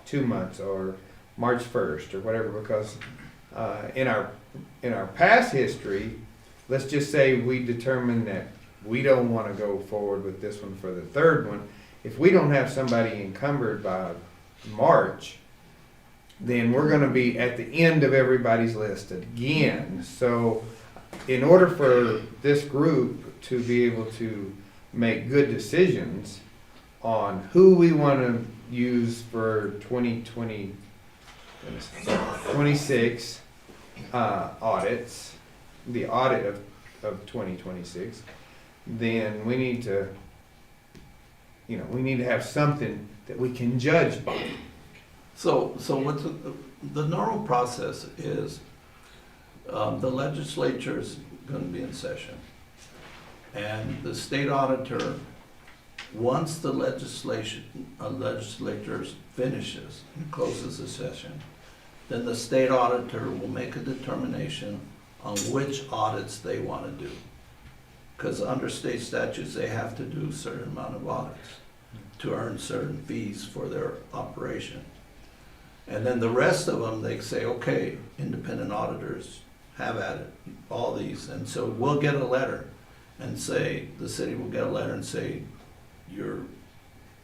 S3: 2 months or March 1st or whatever, because in our past history, let's just say we determine that we don't want to go forward with this one for the third one. If we don't have somebody encumbered by March, then we're going to be at the end of everybody's list again. So in order for this group to be able to make good decisions on who we want to use for 26 audits, the audit of 2026, then we need to have something that we can judge by.
S11: So what's the normal process is, the legislature's going to be in session, and the state auditor, once the legislature finishes and closes the session, then the state auditor will make a determination on which audits they want to do. because under state statutes, they have to do a certain amount of audits to earn certain fees for their operation. And then the rest of them, they say, okay, independent auditors, have at it, all these. And so we'll get a letter and say, the city will get a letter and say, you've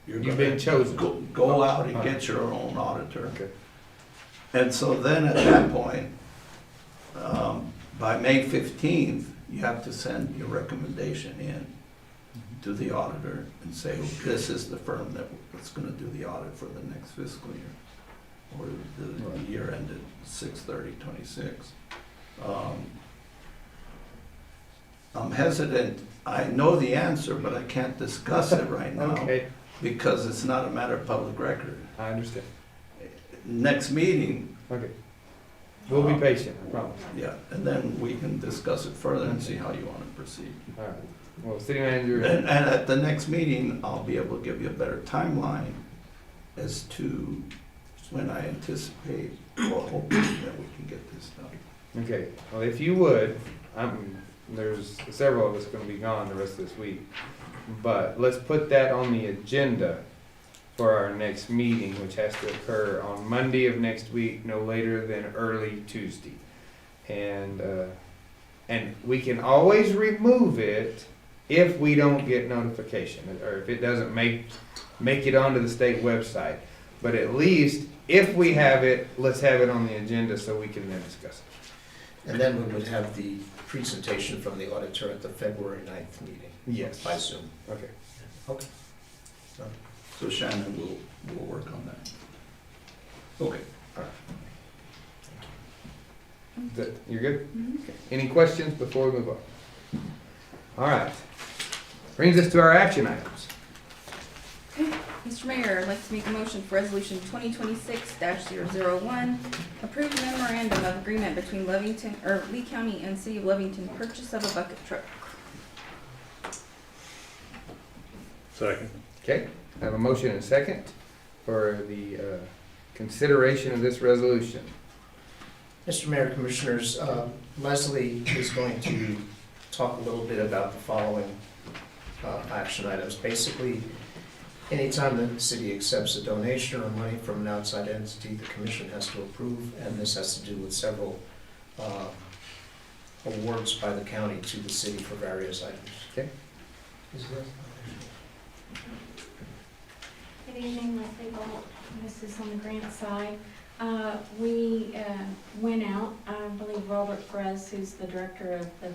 S3: been chosen.
S11: Go out and get your own auditor.
S3: Okay.
S11: And so then at that point, by May 15th, you have to send your recommendation in to the auditor and say, this is the firm that's gonna do the audit for the next fiscal year, or the year ended 6/30/26. I'm hesitant, I know the answer, but I can't discuss it right now.
S3: Okay.
S11: Because it's not a matter of public record.
S3: I understand.
S11: Next meeting.
S3: Okay. We'll be patient, I promise.
S11: Yeah, and then we can discuss it further and see how you want to proceed.
S3: All right. Well, city manager.
S11: And at the next meeting, I'll be able to give you a better timeline as to when I anticipate or hoping that we can get this done.
S3: Okay, well, if you would, there's several of us gonna be gone the rest of this week, but let's put that on the agenda for our next meeting, which has to occur on Monday of next week, no later than early Tuesday. And we can always remove it if we don't get notification, or if it doesn't make it onto the state website. But at least, if we have it, let's have it on the agenda so we can then discuss it.
S12: And then we would have the presentation from the auditor at the February 9th meeting.
S3: Yes.
S12: By Zoom.
S3: Okay.
S12: Okay.
S11: So Shannon will work on that. Okay.
S3: All right. You're good? Okay. Any questions before we move on? All right. Brings us to our action items.
S20: Okay, Mr. Mayor, I'd like to make a motion for resolution 2026-001, approve memorandum of agreement between Lee County and City of Lovington, purchase of a bucket truck.
S6: Second.
S3: Okay, I have a motion and a second for the consideration of this resolution.
S12: Mr. Mayor, Commissioners, Leslie is going to talk a little bit about the following action items. Basically, anytime the city accepts a donation or money from an outside entity, the commission has to approve, and this has to do with several awards by the county to the city for various items.
S3: Okay.
S5: Good evening, Leslie Bolt. This is on the grant side. We went out, I believe Robert Perez, who's the director of the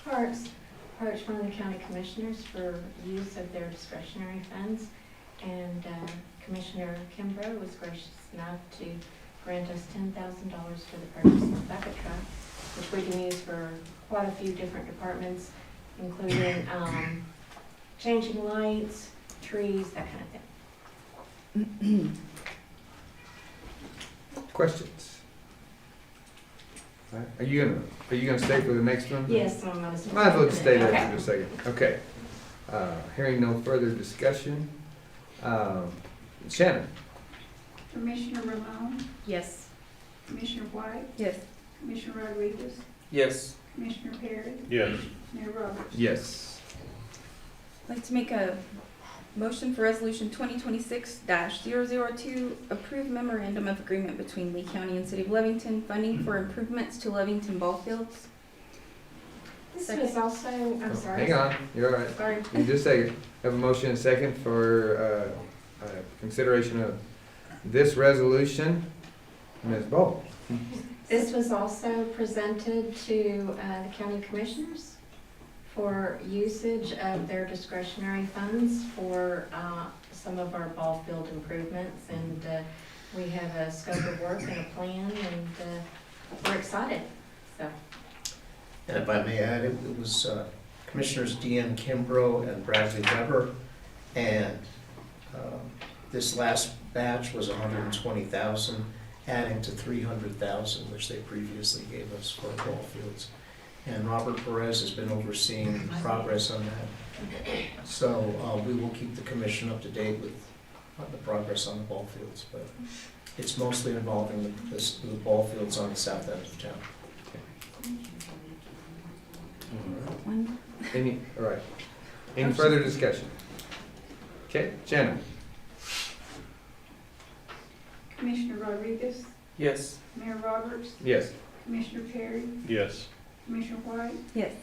S5: parks, approached one of the county commissioners for use of their discretionary funds. And Commissioner Kimbrough was gracious enough to grant us $10,000 for the purchase of a bucket truck, which we can use for quite a few different departments, including changing lights, trees, that kind of thing.
S3: Questions? All right. Are you gonna stay for the next one?
S5: Yes, I'm gonna stay.
S3: Might as well just stay there
S5: Okay.
S3: for just a second. Okay. Hearing no further discussion, Shannon?
S16: Commissioner Ramon,
S8: Yes.
S16: Commissioner White,
S20: Yes.
S16: Commissioner Rodriguez,
S7: Yes.
S16: Commissioner Perry,
S6: Yes.
S16: Mayor Roberts.
S3: Yes.
S20: I'd like to make a motion for resolution 2026-002, approve memorandum of agreement between Lee County and City of Lovington, funding for improvements to Lovington ball fields.
S5: This was also, I'm sorry.
S3: Hang on, you're all right.
S5: Sorry.
S3: You just say, have a motion and a second for consideration of this resolution. Ms. Bolt?
S5: This was also presented to the county commissioners for usage of their discretionary funds for some of our ball field improvements. And we have a scope of work and a plan, and we're excited, so.
S12: And if I may add, it was Commissioners Deanne Kimbrough and Bradley Weber, and this last batch was $120,000, adding to $300,000, which they previously gave us for ball fields. And Robert Perez has been overseeing progress on that. So we will keep the commission up to date with the progress on the ball fields, but it's mostly involving the ball fields on the south end of town.
S20: One.
S3: All right. Any further discussion? Okay, Jenna?
S16: Commissioner Rodriguez,
S7: Yes.
S16: Mayor Roberts,
S3: Yes.
S16: Commissioner Perry,
S6: Yes.
S16: Commissioner White,
S20: Yes.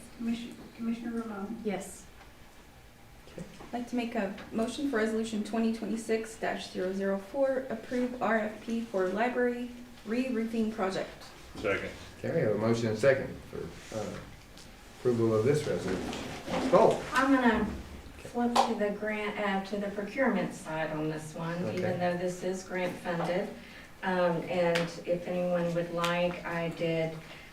S16: Commissioner Ramon.
S8: Yes.
S20: I'd like to make a motion for resolution 2026-004, approve RFP for library re-roofing project.
S6: Second.
S3: Okay, we have a motion and second for approval of this resolution. Cole?
S5: I'm gonna flip to the grant, to the procurement side on this one,
S3: Okay.
S5: even though this is grant funded. And if anyone would like,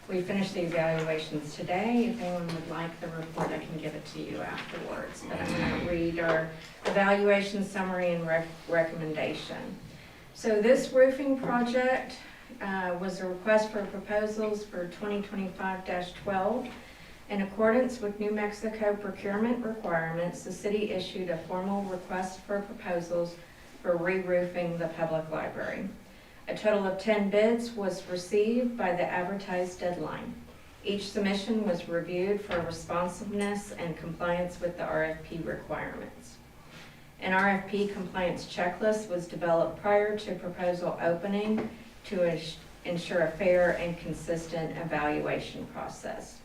S5: we finished the evaluations today. If anyone would like the report, I can give it to you afterwards. But I'm gonna read our evaluation summary and recommendation. So this roofing project was a request for proposals for 2025-12. In accordance with New Mexico procurement requirements, the city issued a formal request for proposals for re-roofing the public library. A total of 10 bids was received by the advertised deadline. Each submission was reviewed for responsiveness and compliance with the RFP requirements. An RFP compliance checklist was developed prior to proposal opening to ensure a fair and consistent evaluation process.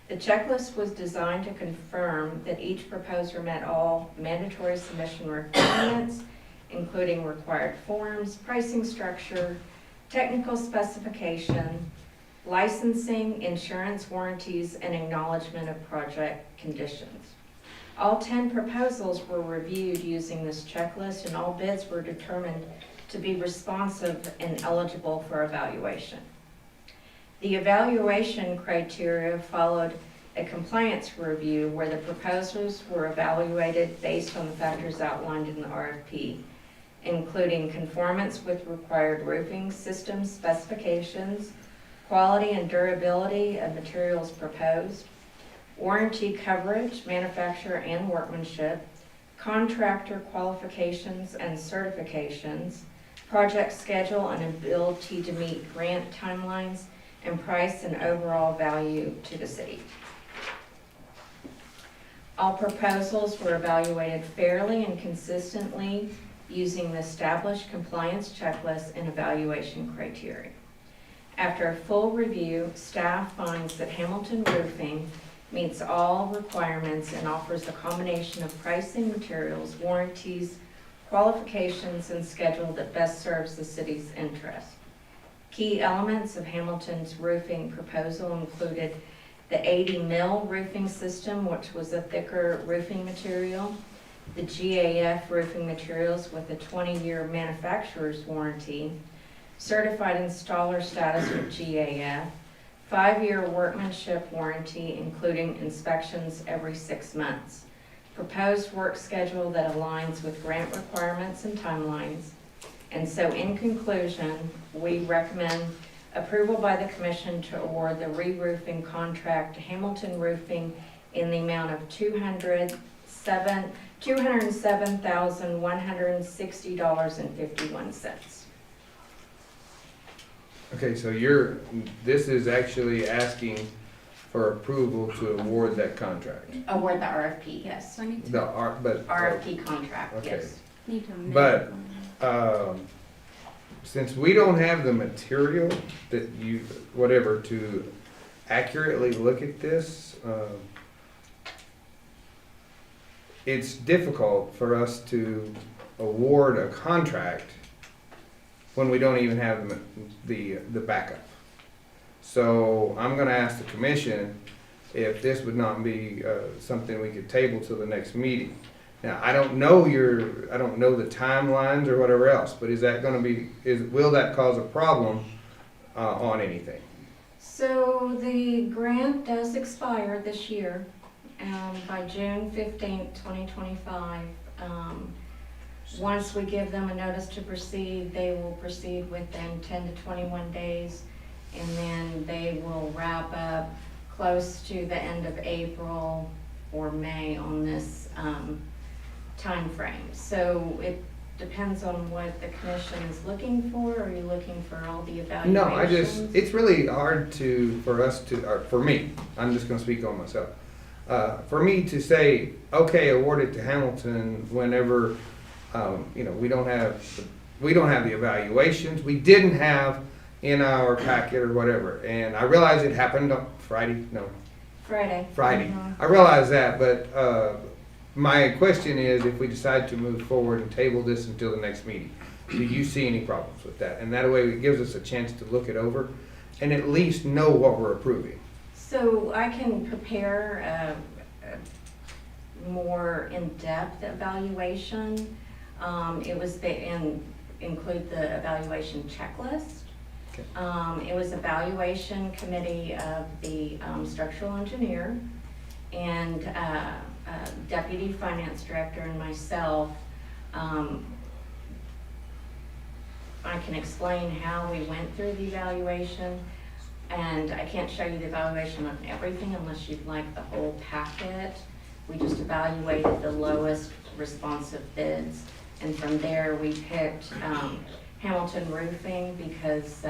S5: The checklist was designed to confirm that each proposer met all mandatory submission requirements, including required forms, pricing structure, technical specification, licensing, insurance warranties, and acknowledgement of project conditions. All 10 proposals were reviewed using this checklist, and all bids were determined to be responsive and eligible for evaluation. The evaluation criteria followed a compliance review where the proposals were evaluated based on the factors outlined in the RFP, including conformance with required roofing system specifications, quality and durability of materials proposed, warranty coverage, manufacturer and workmanship, contractor qualifications and certifications, project schedule and ability to meet grant timelines, and price and overall value to the city. All proposals were evaluated fairly and consistently using the established compliance checklist and evaluation criteria. After a full review, staff finds that Hamilton Roofing meets all requirements and offers a combination of pricing, materials, warranties, qualifications, and schedule that best serves the city's interest. Key elements of Hamilton's roofing proposal included the 80 mil roofing system, which was a thicker roofing material, the GAF roofing materials with a 20-year manufacturer's warranty, certified installer status with GAF, 5-year workmanship warranty, including inspections every 6 months, proposed work schedule that aligns with grant requirements and timelines. And so in conclusion, we recommend approval by the commission to award the re-roofing contract to Hamilton Roofing in the amount of $207,160.51.
S3: Okay, so this is actually asking for approval to award that contract.
S5: Award the RFP, yes. RFP contract,
S3: Okay.
S5: yes.
S20: Need to amend
S3: But,
S20: one.
S3: since we don't have the material that to accurately look at this, it's difficult for us to award a contract when we don't even have the backup. So I'm gonna ask the commission if this would not be something we could table till the next meeting. Now, I don't know the timelines or whatever else, but will that cause a problem on anything?
S5: So the grant does expire this year, by June 15th, 2025. Once we give them a notice to proceed, they will proceed within 10 to 21 days, and then they will wrap up close to the end of April or May on this time frame. So depends on what the commission is looking for. Are you looking for all the evaluations?
S3: No, it's really hard for us to, or for me, I'm just gonna speak on myself. For me to say, okay, award it to Hamilton whenever, we don't have the evaluations. We didn't have in our packet or whatever. And I realize it happened on Friday.
S5: Friday.
S3: I realize that, but my question is, if we decide to move forward and table this until the next meeting, do you see any problems with that? And that way it gives us a chance to look it over and at least know what we're approving.
S5: So I can prepare a more in-depth evaluation. It was include the evaluation checklist.
S3: Okay.
S5: It was evaluation committee of the structural engineer and deputy finance director and myself. I can explain how we went through the evaluation, and I can't show you the evaluation on everything unless you'd like the whole packet. We just evaluated the lowest responsive bids, and from there we picked Hamilton Roofing because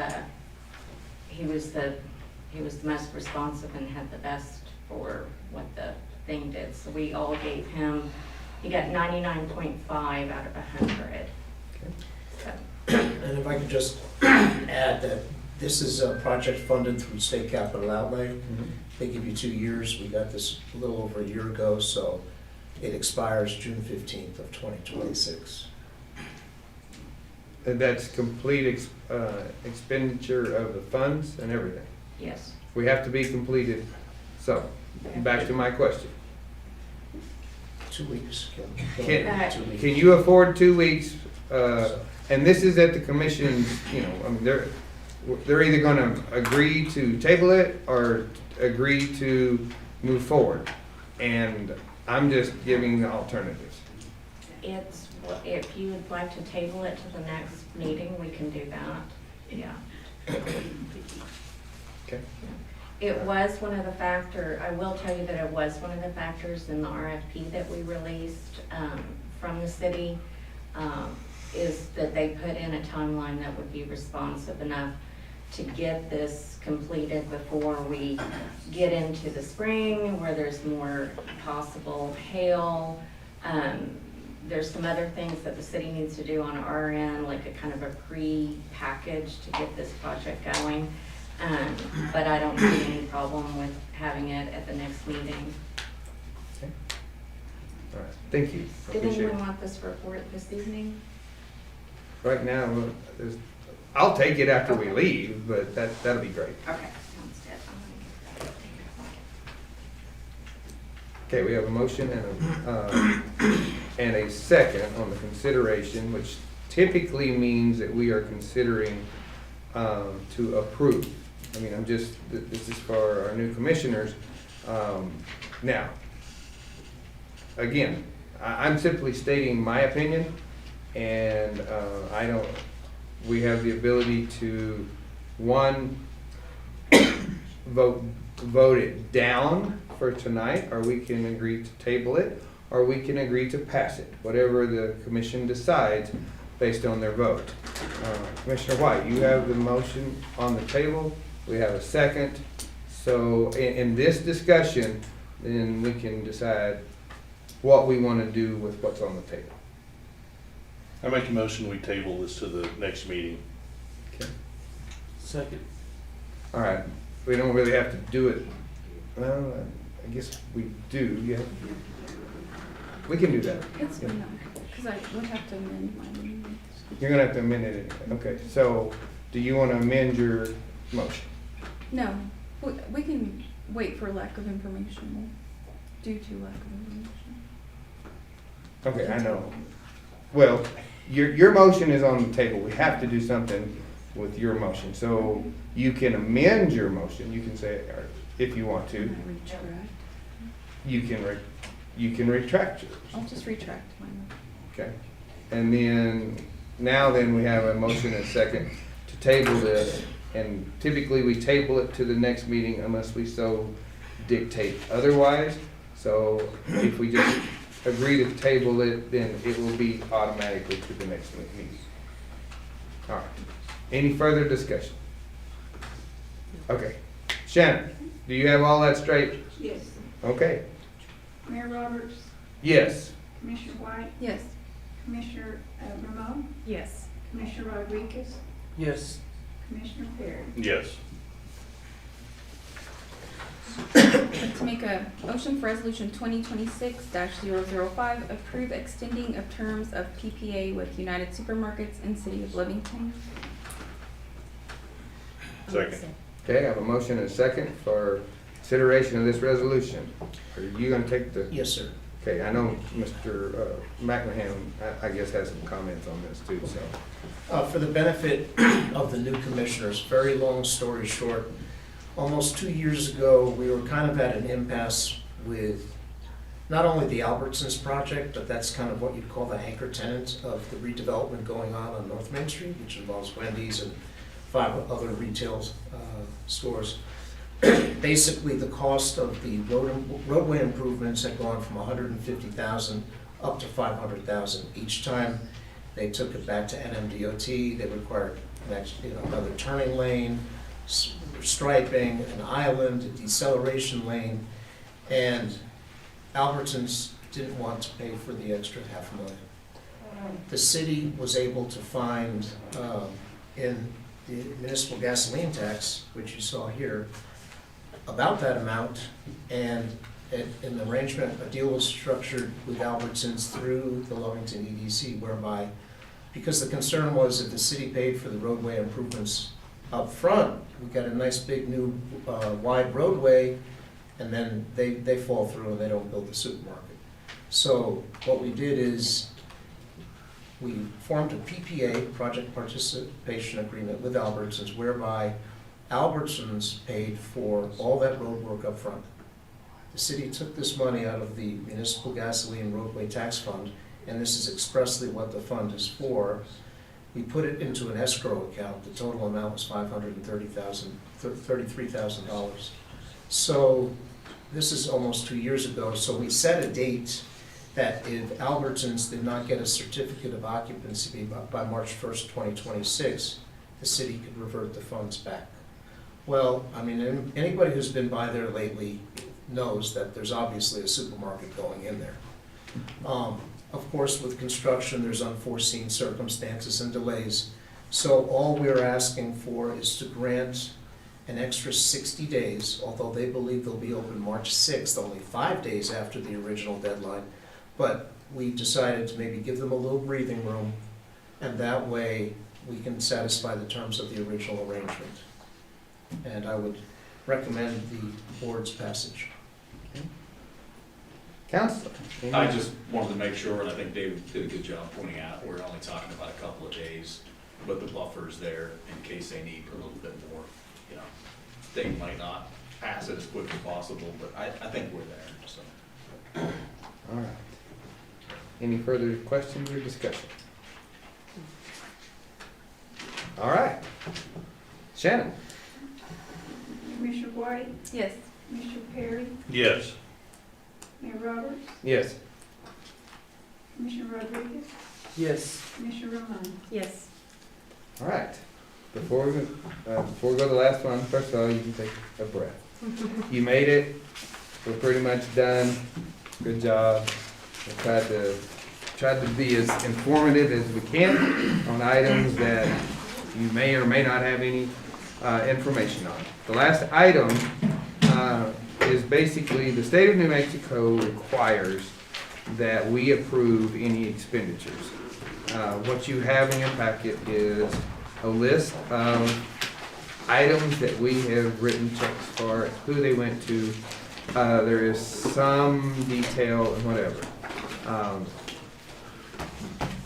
S5: he was the most responsive and had the best for what the thing did. So we all gave him, he got 99.5 out of 100. So.
S12: And if I could just add that this is a project funded through state capital outlay. They give you 2 years. We got this a little over a year ago, so it expires June 15th of 2026.
S3: And that's complete expenditure of the funds and everything.
S5: Yes.
S3: We have to be completed. So, back to my question.
S12: 2 weeks.
S3: Can you afford 2 weeks? And this is at the commission's, they're either gonna agree to table it or agree to move forward. And I'm just giving the alternatives.
S5: If you would like to table it to the next meeting, we can do that. Yeah.
S3: Okay.
S5: It was one of the I will tell you that it was one of the factors in the RFP that we released from the city, is that they put in a timeline that would be responsive enough to get this completed before we get into the spring where there's more possible hail. There's some other things that the city needs to do on our end, like a kind of a pre-package to get this project going. But I don't see any problem with having it at the next meeting.
S3: Okay. All right. Thank you.
S5: Did anyone want this report this evening?
S3: Right now, I'll take it after we leave, but that'll be great.
S5: Okay, sounds good.
S3: Okay, we have a motion and a second on the consideration, which typically means that we are considering to approve. I mean, this is for our new commissioners. Now, again, I'm simply stating my opinion, and we have the ability to, one, vote it down for tonight, or we can agree to table it, or we can agree to pass it, whatever the commission decides based on their vote. Commissioner White, you have the motion on the table. We have a second. So in this discussion, then we can decide what we want to do with what's on the table.
S6: I make a motion, we table this to the next meeting.
S3: Okay.
S7: Second.
S3: All right. We don't really have to do it. Well, I guess we do. Yeah. We can do that.
S20: It's fine, because I would have to amend my meeting.
S3: You're gonna have to amend it anyway. Okay. So, do you want to amend your motion?
S20: No, we can wait for lack of information, due to lack of information.
S3: Okay, I know. Well, your motion is on the table. We have to do something with your motion. So you can amend your motion. You can say, or if you want to, you can retract yours.
S20: I'll just retract mine.
S3: Okay. And then, now then we have a motion and a second to table this. And typically we table it to the next meeting unless we so dictate otherwise. So if we just agree to table it, then it will be automatically to the next meeting. All right. Any further discussion? Okay. Shannon, do you have all that straight?
S4: Yes.
S3: Okay.
S4: Mayor Roberts,
S3: Yes.
S4: Commissioner White,
S20: Yes.
S4: Commissioner Ramon,
S8: Yes.
S4: Commissioner Rodriguez,
S7: Yes.
S4: Commissioner Perry.
S6: Yes.
S20: To make a motion for resolution 2026-005, approve extending of terms of PPA with United Supermarkets in City of Lovington.
S6: Second.
S3: Okay, I have a motion and a second for consideration of this resolution. Are you gonna take the?
S12: Yes, sir.
S3: Okay, I know Mr. McMahon, I guess, has some comments on this too, so.
S12: For the benefit of the new commissioners, very long story short, almost 2 years ago, we were kind of at an impasse with not only the Albertsons project, but that's kind of what you'd call the anchor tenant of the redevelopment going on North Main Street, which involves Wendy's and 5 other retail stores. Basically, the cost of the roadway improvements had gone from $150,000 up to $500,000. Each time they took it back to NMDOT, they required another turning lane, striping, an island, a deceleration lane, and Albertsons didn't want to pay for the extra $500,000. The city was able to find in the municipal gasoline tax, which you saw here, about that amount, and an arrangement, a deal was structured with Albertsons through the Lovington EDC, whereby, because the concern was if the city paid for the roadway improvements up front, we got a nice big new wide roadway, and then they fall through and they don't build the supermarket. So what we did is we formed a PPA, project participation agreement, with Albertsons, whereby Albertsons paid for all that road work up front. The city took this money out of the municipal gasoline roadway tax fund, and this is expressly what the fund is for. We put it into an escrow account. The total amount was $33,000. So this is almost 2 years ago. So we set a date that if Albertsons did not get a certificate of occupancy by March 1st, 2026, the city could revert the funds back. Well, I mean, anybody who's been by there lately knows that there's obviously a supermarket going in there. Of course, with construction, there's unforeseen circumstances and delays. So all we're asking for is to grant an extra 60 days, although they believe they'll be open March 6th, only 5 days after the original deadline. But we decided to maybe give them a little breathing room, and that way we can satisfy the terms of the original arrangement. And I would recommend the board's passage.
S3: Counselor?
S10: I just wanted to make sure, and I think David did a good job pointing out, we're only talking about a couple of days, but the buffer's there in case they need a little bit more, you know. They might not pass it as quick as possible, but I think we're there, so.
S3: All right. Any further questions or discussion? All right. Shannon?
S4: Commissioner White,
S20: Yes.
S4: Commissioner Perry,
S6: Yes.
S4: Mayor Roberts,
S3: Yes.
S4: Commissioner Rodriguez,
S7: Yes.
S4: Commissioner Ramon.
S8: Yes.
S3: All right. Before we go to the last one, first of all, you can take a breath. You made it. We're pretty much done. Good job. We tried to be as informative as we can on items that you may or may not have any information on. The last item is basically the state of New Mexico requires that we approve any expenditures. What you have in your packet is a list of items that we have written checks for, who they went to. There is some detail and whatever.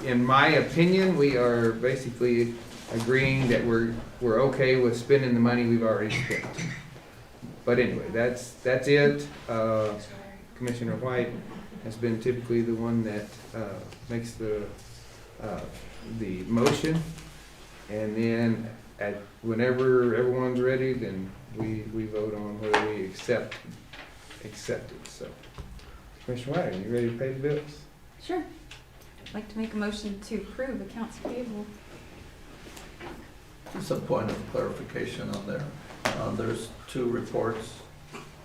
S3: In my opinion, we are basically agreeing that we're okay with spending the money we've already spent. But anyway, that's it. Commissioner White has been typically the one that makes the motion, and then whenever everyone's ready, then we vote on whether we accept it. So Commissioner White, are you ready to pay the bills?
S20: Sure. I'd like to make a motion to approve accounts payable.
S11: Just a point of clarification on there. There's two reports,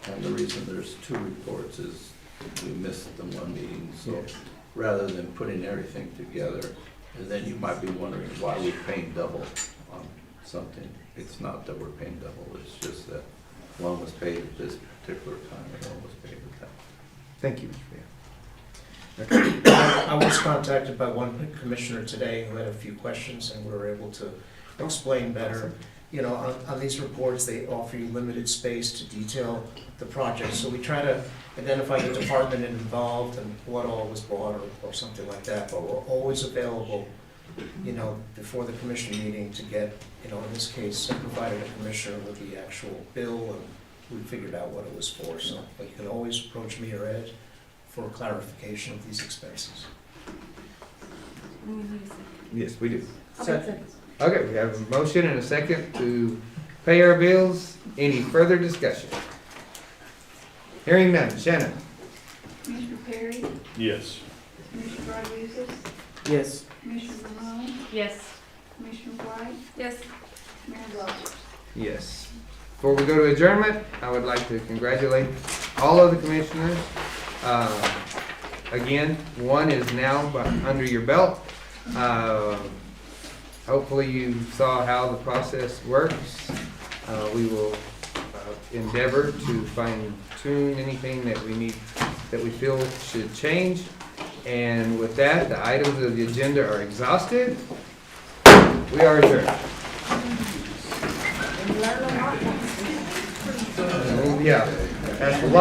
S11: and the reason there's two reports is we missed the one meeting, so rather than putting everything together, and then you might be wondering why we're paying double on something. It's not that we're paying double, it's just that one was paid at this particular time and one was paid at that.
S3: Thank you, Mr. Mayor.
S12: I was contacted by one commissioner today who had a few questions, and we were able to explain better. You know, on these reports, they offer you limited space to detail the project, so we try to identify the department involved and what all was bought or something like that, but we're always available, you know, before the commission meeting to get, you know, in this case, I provided a commissioner with the actual bill, and we figured out what it was for, so, but you can always approach me or Ed for clarification of these expenses.
S20: We need a second.
S3: Yes, we do.
S20: Second.
S3: Okay, we have a motion and a second to pay our bills. Any further discussion? Hearing none. Shannon?
S4: Commissioner Perry,
S6: Yes.
S4: Commissioner Rodriguez,
S7: Yes.
S4: Commissioner Brown,
S8: Yes.
S4: Commissioner White,
S20: Yes.
S4: Mayor Roberts.
S3: Yes. Before we go to adjournment, I would like to congratulate all of the commissioners. Again, one is now under your belt. Hopefully you saw how the process works. We will endeavor to fine tune anything that we need, that we feel should change. And with that, the items of the agenda are exhausted. We are adjourned. Yeah, that's a lot.